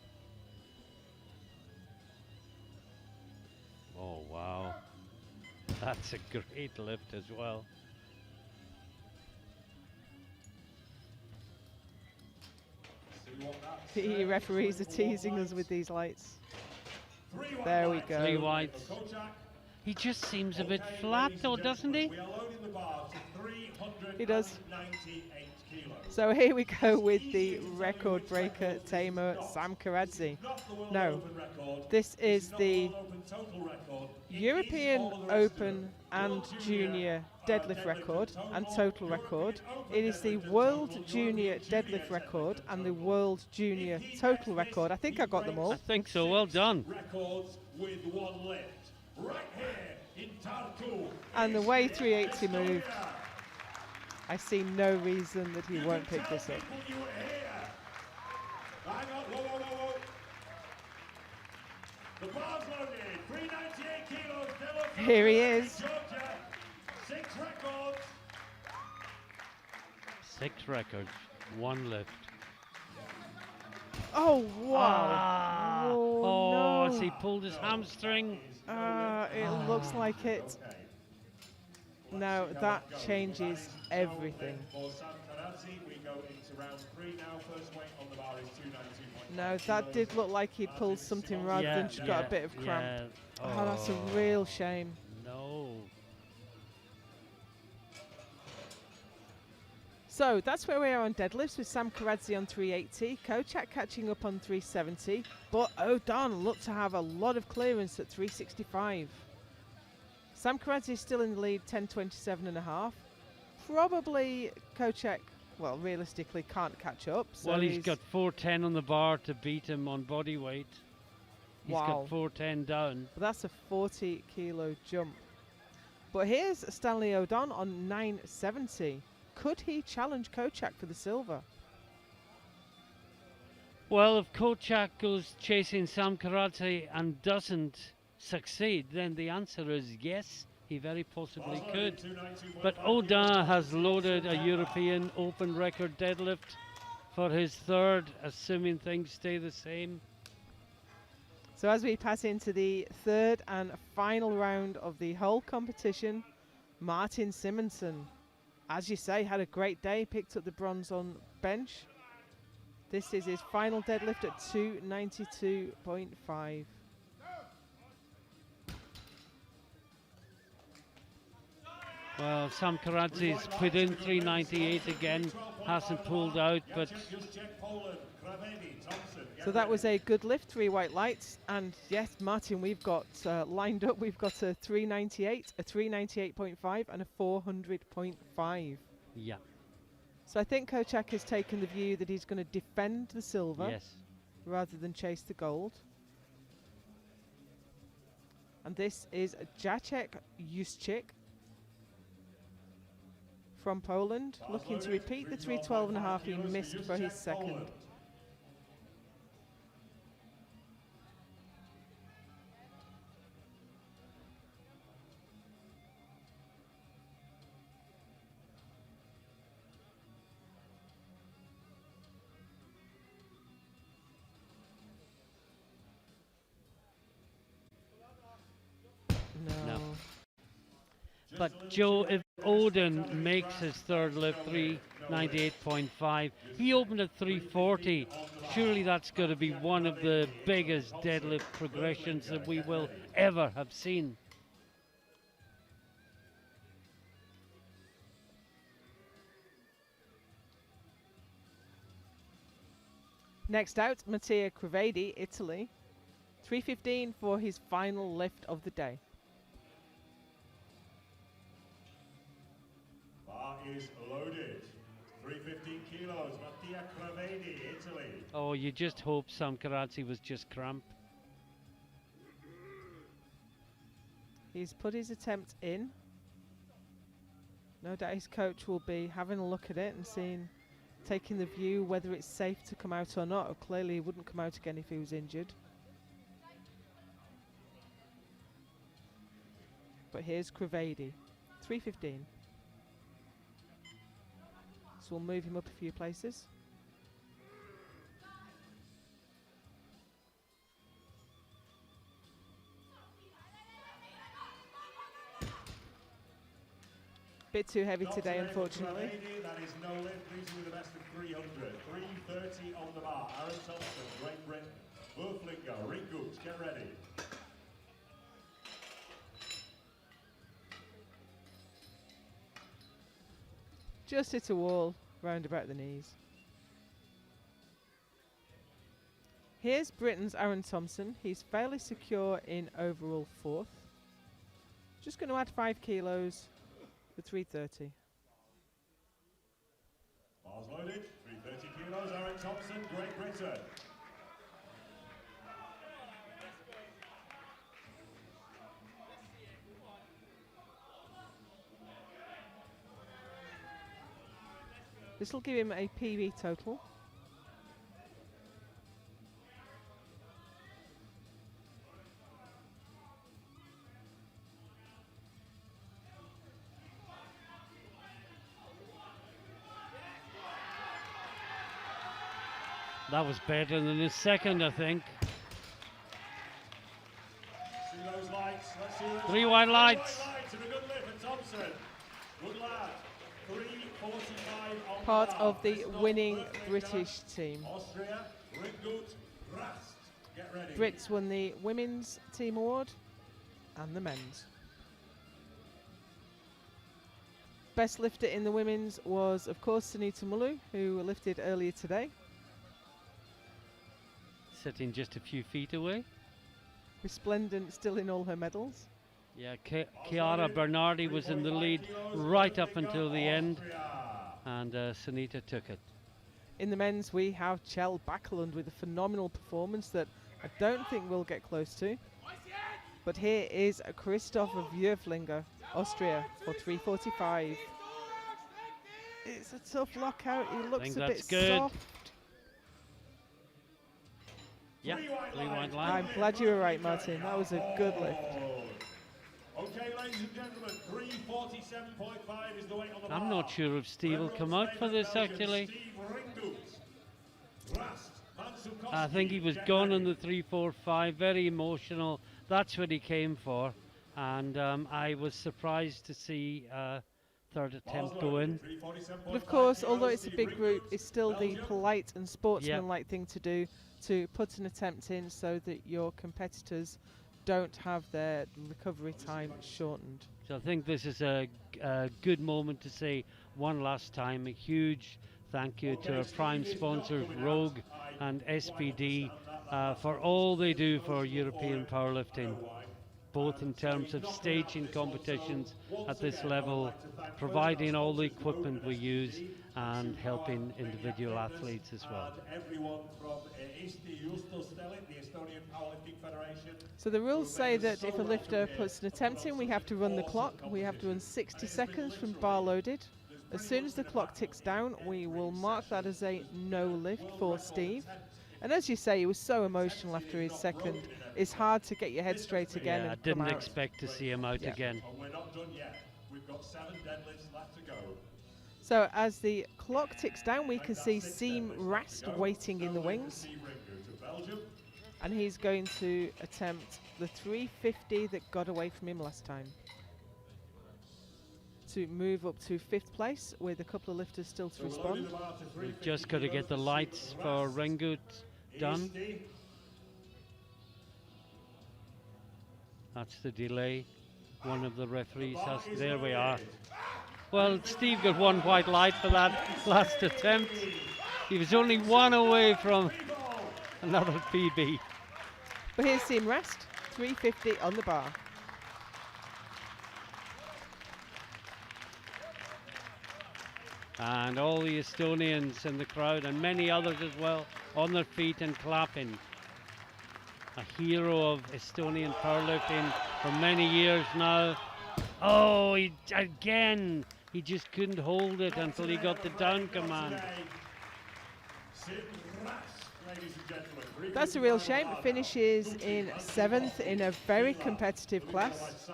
Oh, wow. That's a great lift as well. See what that The says. referees are 21 teasing us with lights. these lights. Three white There we lights. go. 3 whites. For Kolchak. He just seems a bit Okay, flat ladies though, and doesn't he? gentlemen, we are loading the bar to 398 He does. kilos. So here we go with the record breaker, tamer Sam Karadze. Not the World No, Open record. this This is not the World Open total record. It is European all the rest of Open them. and World Junior deadlift record and total record. It is the European World total, Junior European deadlift deadlift record and the total. World Junior If he total gets record. I this, think he I got them breaks all. I think so, well done. records with one lift. Right here in Tartu. And the way 380 Estonia. moved, I see no reason that he You won't can pick tell this up. people you were here. Hang on, whoa, whoa, whoa, whoa. The bar's loaded, 398 kilos. Delo Here he from is. Georgia. 6 records. 6 records, 1 lift. Oh, wow. Ah, Oh, has he no. pulled his hamstring? It looks like it. Now that changes everything. For Sam Karadze, we go into round 3 now. First weight on the bar is 292.5 Now that did look like he'd pulled something rather than just got a bit of cramp. Yeah. Oh, that's a real shame. No. So that's where we are on deadlifts with Sam Karadze on 380, Kocak catching up on 370, but O'Don looked to have a lot of clearance at 365. Sam Karadze is still in the lead, 10:27.5. Probably Kocak, well, realistically can't catch up. So Well, he's got 410 on the bar to beat him on body weight. He's Wow. got 410 down. But that's a 40 kilo jump. But here's Stanley O'Don on 970. Could he challenge Kocak for the silver? Well, if Kochak goes chasing Sam Karadze and doesn't succeed, then the answer is yes, he very possibly could. But Odin has loaded a European Open record deadlift for his third, assuming things stay the same. So as we pass into the third and final round of the whole competition, Martin Simonson, as you say, had a great day, picked up the bronze on bench. This is his final deadlift at 292.5. Well, Sam Karadzi's put in 398 again, hasn't pulled out, but so that was a good lift, 3 white lights, and yes, Martin, we've got lined up, we've got a 398, a 398.5 and a 400.5. yeah. So I think Kochak has taken the view that he's going to defend the silver rather than chase the gold. And this is Jacek Juszczyk from Poland, looking to repeat the 312.5 he missed for his second. No. But Joe, if Odin makes his third lift 398.5, he opened at 340. Surely that's going to be one of the biggest deadlift progressions that we will ever have seen. Next out, Mattia Crevedi, Italy. 315 for his final lift of the day. Bar is loaded. 315 kilos, Mattia Crevedi, Italy. Oh, you just hope Sam Karadzi was just cramp. He's put his attempt in. No doubt his coach will be having a look at it and taking the view whether it's safe to come out or not. Or clearly he wouldn't come out again if he was injured. But here's Crevedi, 315. So we'll move him up a few places. Bit too heavy today, unfortunately. That is no lift. These will be the best of 300. 330 on the bar. Aaron Thompson, Great Britain. Wolflinger, Ringut, get ready. Just hit a wall round about the knees. Here's Britain's Aaron Thompson. He's fairly secure in overall 4th. Just going to add 5 kilos for 330. Bars loaded, 330 kilos, Aaron Thompson, Great Britain. This will give him a PB total. That was better than his second, I think. See those lights. Let's see those 3 white lights. And a good lift for Thompson. Good lad. 345 on Part bar. of the Let's winning not perfect British that. team. Austria, Ringut, Rast. Get ready. Brits won the women's team award and the men's. Best lifter in the women's was, of course, Sunita Mulu, who lifted earlier today. Sitting just a few feet away. Resplendent still in all her medals. Yeah, Chiara Bernardi was in the lead right up until the end, and Sunita took it. In the men's, we have Kjell Backlund with a phenomenal performance that I don't think we'll get close to. But here is Christopher Wurflinger, Austria, for 345. It's a tough lockout. He looks a bit soft. Yeah, 3 white I'm line. glad you were right, Martin. That was a good lift. Okay, ladies and gentlemen, 347.5 is the weight on the bar. I'm not sure if Steve will come out for this, actually. Steve Ringut. Rast, I think he was gone on the 3-4-5, very emotional. That's what he came for. And I was surprised to see third attempt go in. But of course, although it's a big group, it's still the polite and sportsmanlike thing to do, to put an attempt in so that your competitors don't have their recovery time shortened. So I think this is a good moment to say one last time a huge thank you to our prime sponsors, Rogue and SPD, for all they do for European powerlifting, both in terms of staging competitions at this level, providing all the equipment we use, and helping individual athletes as well. So the rules say that if a lifter puts an attempt in, we have to run the clock. We have to run 60 seconds from bar loaded. As soon as the clock ticks down, we will mark that as a no lift for Steve. And as you say, he was so emotional after his second. It's hard to get your head straight again. Yeah, I and didn't expect to see him out again. We're not done yet. We've got 7 deadlifts left to go. So as the clock ticks down, we can see Seam Rast waiting in the wings. And he's going to attempt the 350 that got away from him last time, to move up to 5th place with a couple of lifters still to respond. We've just got to get the lights for Ringut done. That's the delay. One of the referees has. There we are. Well, Steve got one white light for that last attempt. He was only one away from another PB. But here's Seam Rast, 350 on the bar. And all the Estonians in the crowd, and many others as well, on their feet and clapping. A hero of Estonian powerlifting for many years now. Oh, he just couldn't hold it until he got the down command. That's a real shame. Finishes in 7th in a very competitive class.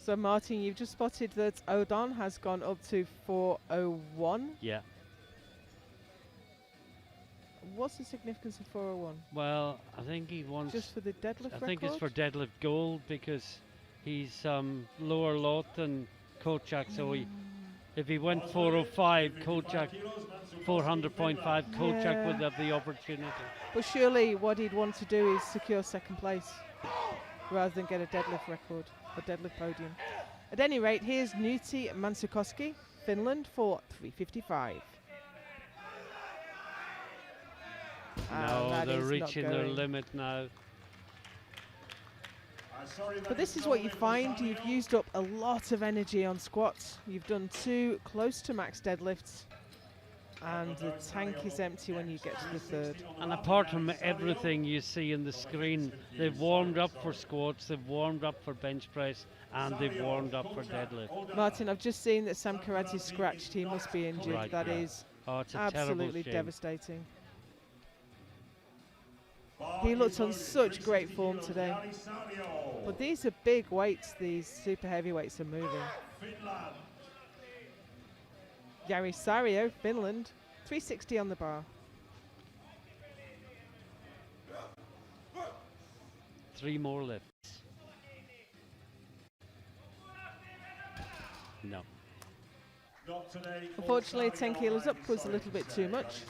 So Martin, you've just spotted that Odon has gone up to 401. Yeah. What's the significance of 401? Well, I think he wants. Just for the deadlift record? I think it's for deadlift gold because he's lower lot than Kochak. So if he went 405, Kochak 400.5, Kochak would have the opportunity. But surely what he'd want to do is secure 2nd place rather than get a deadlift record, a deadlift podium. At any rate, here's Nuti Mansukoski, Finland, for 355. No, they're reaching their limit now. But this is what you find. You've used up a lot of energy on squats. You've done 2 close to max deadlifts, and the tank is empty when you get to the 3rd. And apart from everything you see in the screen, they've warmed up for squats, they've warmed up for bench press, and they've warmed up for deadlift. Martin, I've just seen that Sam Karate's scratched. He must be injured. Right, That is it's a absolutely shame. devastating. He looked on such great form today. But these are big weights, these super heavyweights are moving. Jari Sario, Finland, 360 on the bar. 3 more lifts. No. Unfortunately, 10 kilos up was a little bit too much.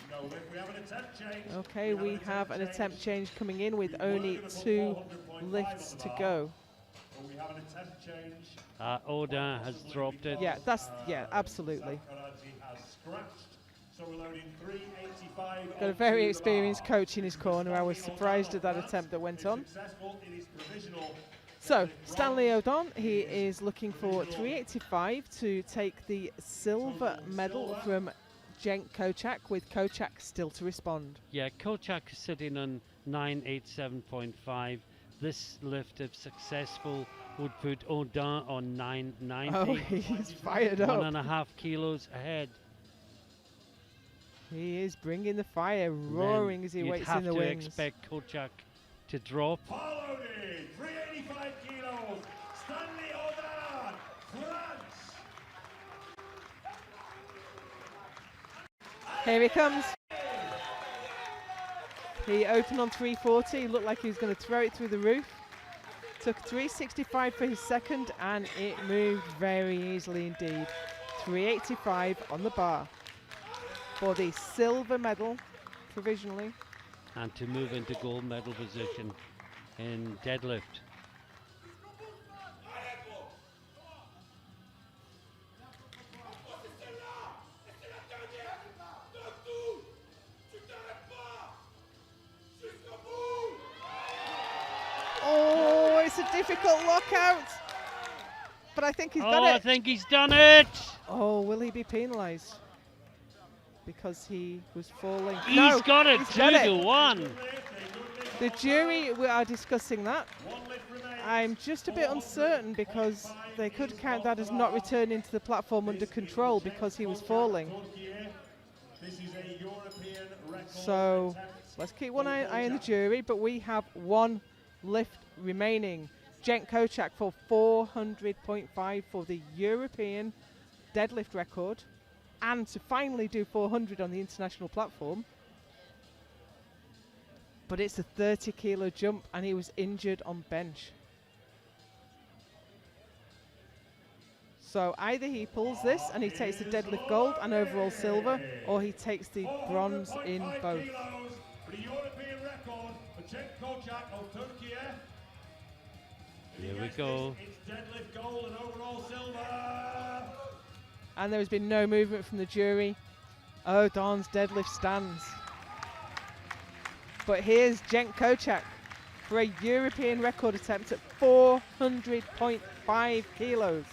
Okay, we have an attempt change coming in with only 2 lifts to go. Odin has dropped it. Yeah, absolutely. Got a very experienced coach in his corner. I was surprised at that attempt that went on. So, Stanley Odon, he is looking for 385 to take the silver medal from Cenk Kochak, with Kochak still to respond. Yeah, Kochak is sitting on 987.5. This lift, if successful, would put Odin on 990. Oh, he's fired up. 1.5 kilos ahead. He is bringing the fire, roaring as he waits in the wings. You'd have to expect Kochak to drop. 385 kilos, Stanley Odin, France. Here he comes. He opened on 340, looked like he was going to throw it through the roof. Took 365 for his second, and it moved very easily indeed. 385 on the bar for the silver medal, provisionally. And to move into gold medal position in deadlift. Oh, it's a difficult lockout. But I think he's got it. I think he's done it. Oh, will he be penalised? Because he was falling. He's got it, he's 2-1. The jury are discussing that. I'm just a bit uncertain because they could count that as not returning to the platform under control because he was falling. So let's keep one eye on the jury, but we have one lift remaining. Cenk Kocak for 400.5 for the European deadlift record, and to finally do 400 on the international platform. But it's a 30 kilo jump and he was injured on bench. So either he pulls this and he takes the deadlift gold and overall silver, or he takes the bronze in both. For the European record for Cenk Kocak of Turkey. Here we go. It's deadlift gold and overall silver. And there has been no movement from the jury. O'Donn's deadlift stands. But here's Cenk Kocak for a European record attempt at 400.5 kilos.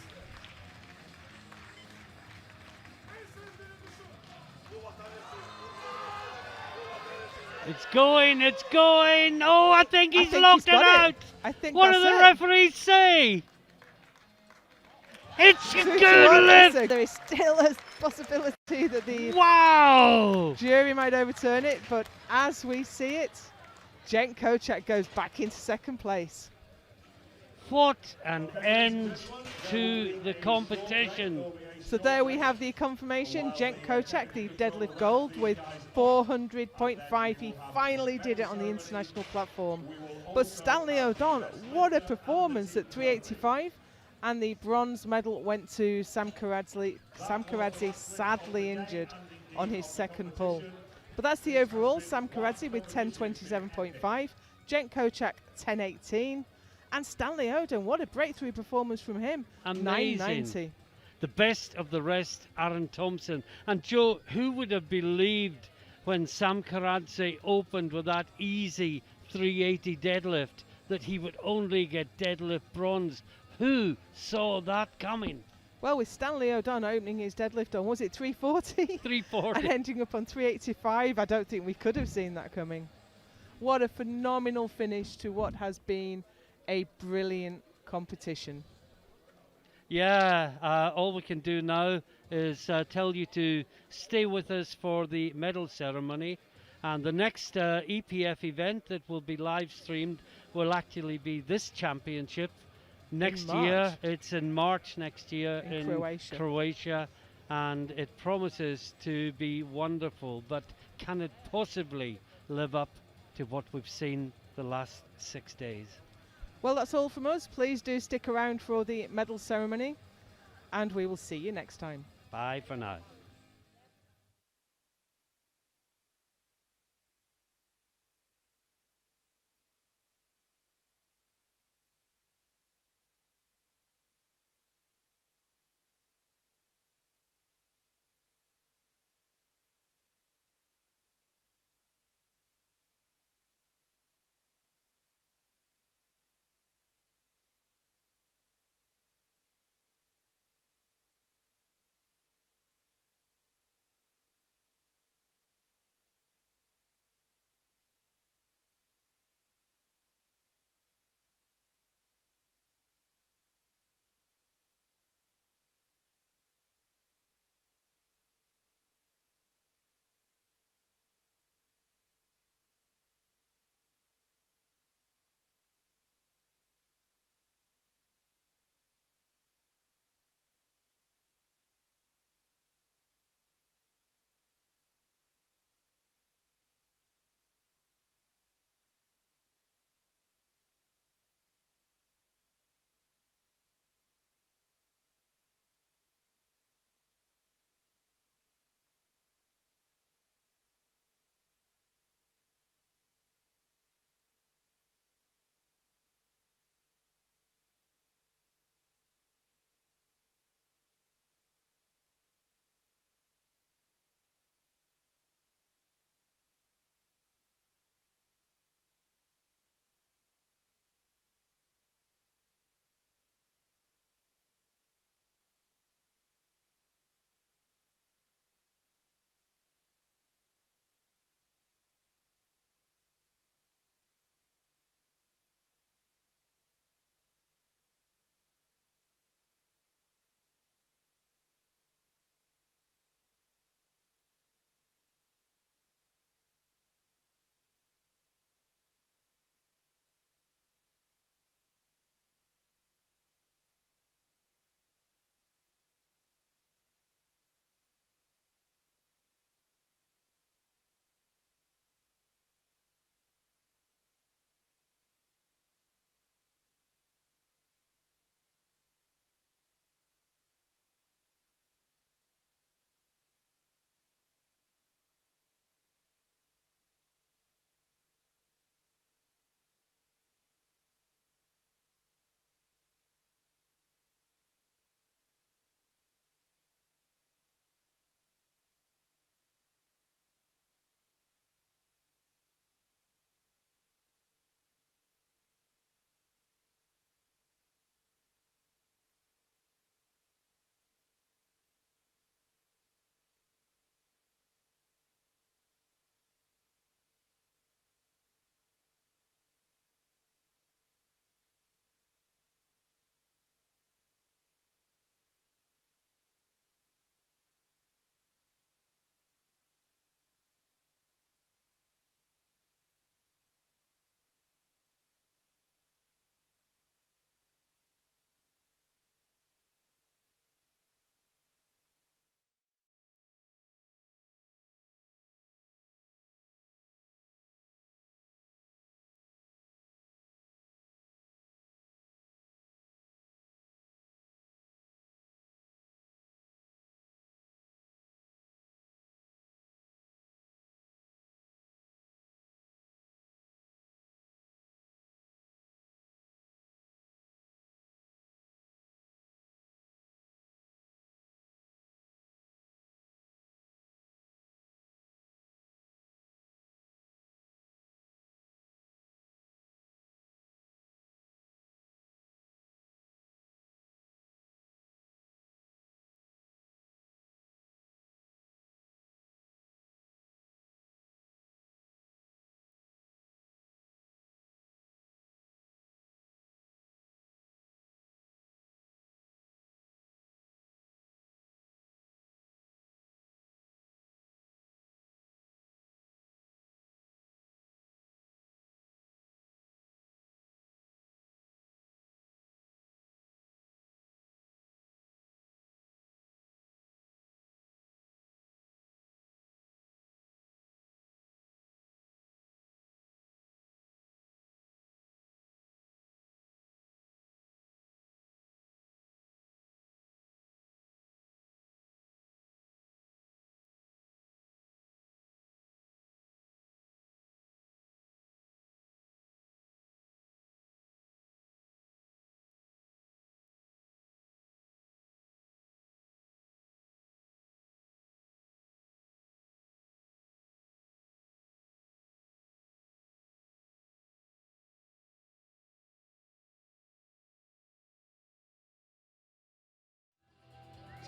It's going, it's going. Oh, I think he's locked it out. I think what do the referees say? It's a good lift. There is still a possibility that the jury might overturn it, but as we see it, Cenk Kocak goes back into second place. What an end to the competition. So there we have the confirmation. Cenk Kocak, the deadlift gold with 400.5. He finally did it on the international platform. But Stanley O'Donn, what a performance at 385. And the bronze medal went to Sam Karadze. Sam Karadze sadly injured on his second pull. But that's the overall. Sam Karadze with 10.27.5. Cenk Kocak 10.18. And Stanley O'Donn, what a breakthrough performance from him. Amazing. 9.90. The best of the rest, Aaron Thompson. And Joe, who would have believed when Sam Karadze opened with that easy 380 deadlift that he would only get deadlift bronze? Who saw that coming? Well, with Stanley O'Donn opening his deadlift on, was it 340? 340. And ending up on 385, I don't think we could have seen that coming. What a phenomenal finish to what has been a brilliant competition. Yeah, all we can do now is tell you to stay with us for the medal ceremony. And the next EPF event that will be live streamed will actually be this championship. Next year, it's in March next year in Croatia, and it promises to be wonderful. But can it possibly live up to what we've seen the last 6 days? Well, that's all from us. Please do stick around for the medal ceremony, and we will see you next time. Bye for now.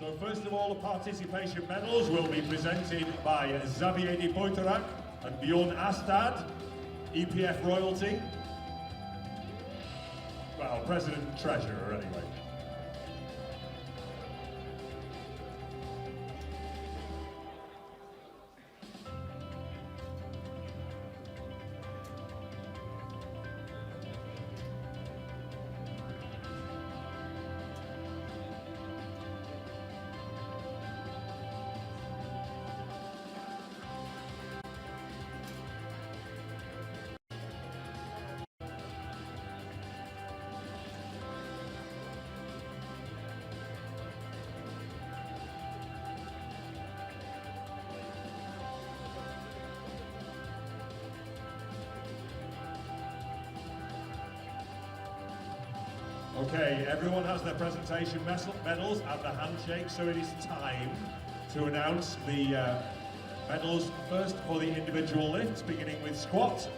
So first of all, the participation medals will be presented by Xavier de Poiterac and Bjorn Astad, EPF royalty. Well, President and Treasurer anyway. Okay, everyone has their presentation medals and the handshake, so it is time to announce the medals first for the individual lifts, beginning with squat.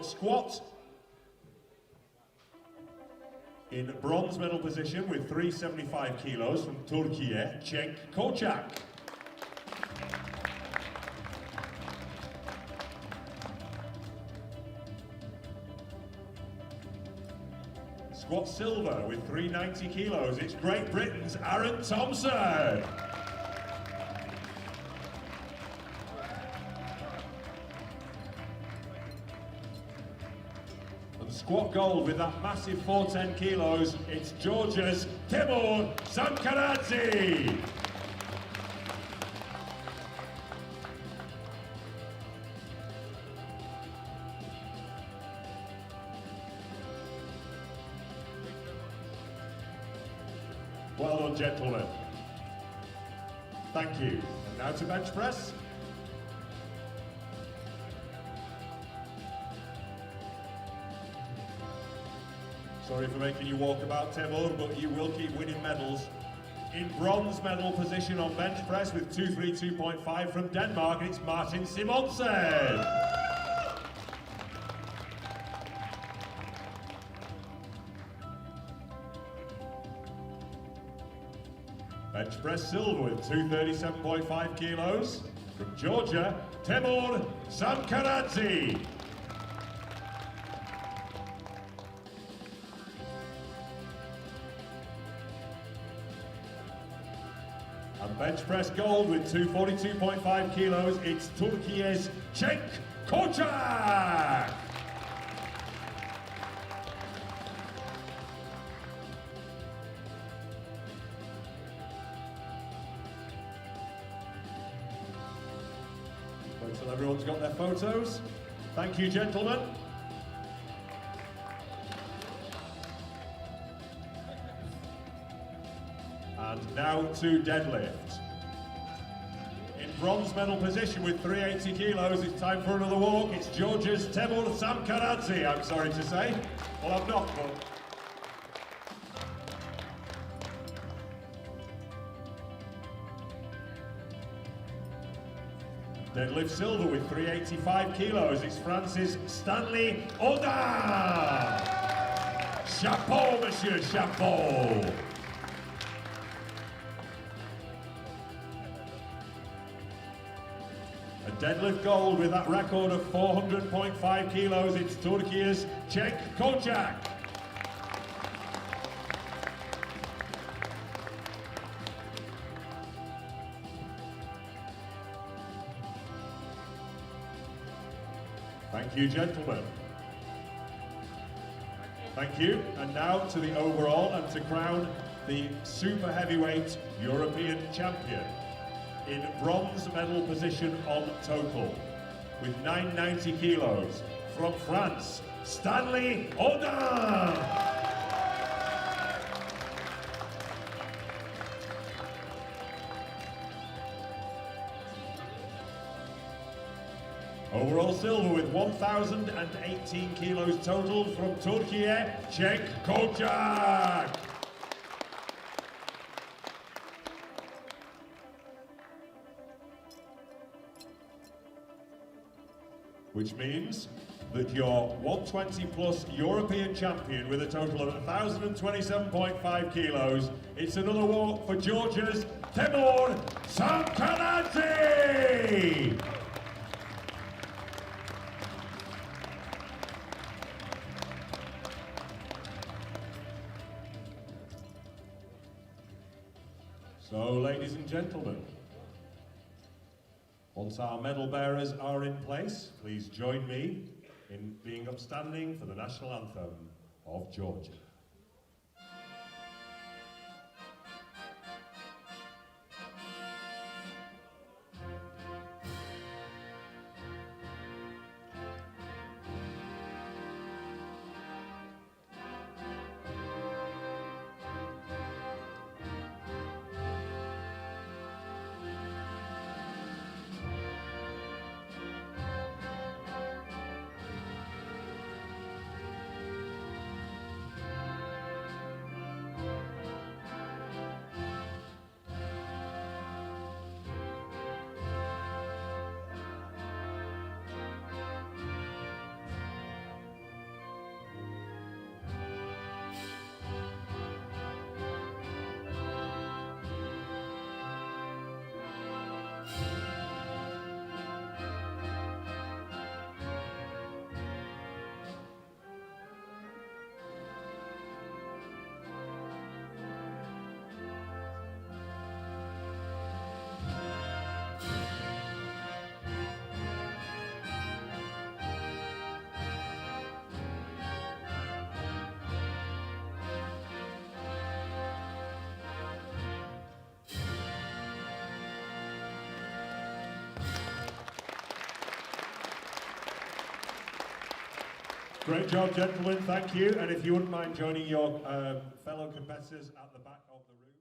Squat in bronze medal position with 375 kilos from Turkey, Cenk Koçak. Squat silver with 390 kilos, it's Great Britain's Aaron Thompson. Squat gold with that massive 410 kilos, it's Georgia's Timur Sankaradze. Well done, gentlemen. Thank you. And now to bench press. Sorry for making you walk about, Timur, but you will keep winning medals. In bronze medal position on bench press with 232.5 from Denmark, it's Martin Simonsen. Bench press silver with 237.5 kilos from Georgia, Timur Sankaradze. And bench press gold with 242.5 kilos, it's Turkey's Cenk Koçak. Wait till everyone's got their photos. Thank you, gentlemen. And now to deadlift. In bronze medal position with 380 kilos, it's time for another walk. It's Georgia's Timur Sankaradze, I'm sorry to say. Well, I'm not, but... Deadlift silver with 385 kilos, it's France's Stanley Audin. Chapeau, monsieur, chapeau. A deadlift gold with that record of 400.5 kilos, it's Turkey's Cenk Koçak. Thank you, gentlemen. Thank you. And now to the overall and to crown the super heavyweight European champion. In bronze medal position on total with 990 kilos from France, Stanley Audin. Overall silver with 1,018 kilos total from Turkey, Cenk Kocak. Which means that your 120 plus European champion with a total of 1,027.5 kilos. It's another walk for Georgia's Timur Sankaradze. So, ladies and gentlemen, once our medal bearers are in place, please join me in being upstanding for the national anthem of Georgia. Great job, gentlemen, thank you. And if you wouldn't mind joining your fellow competitors at the back of the room.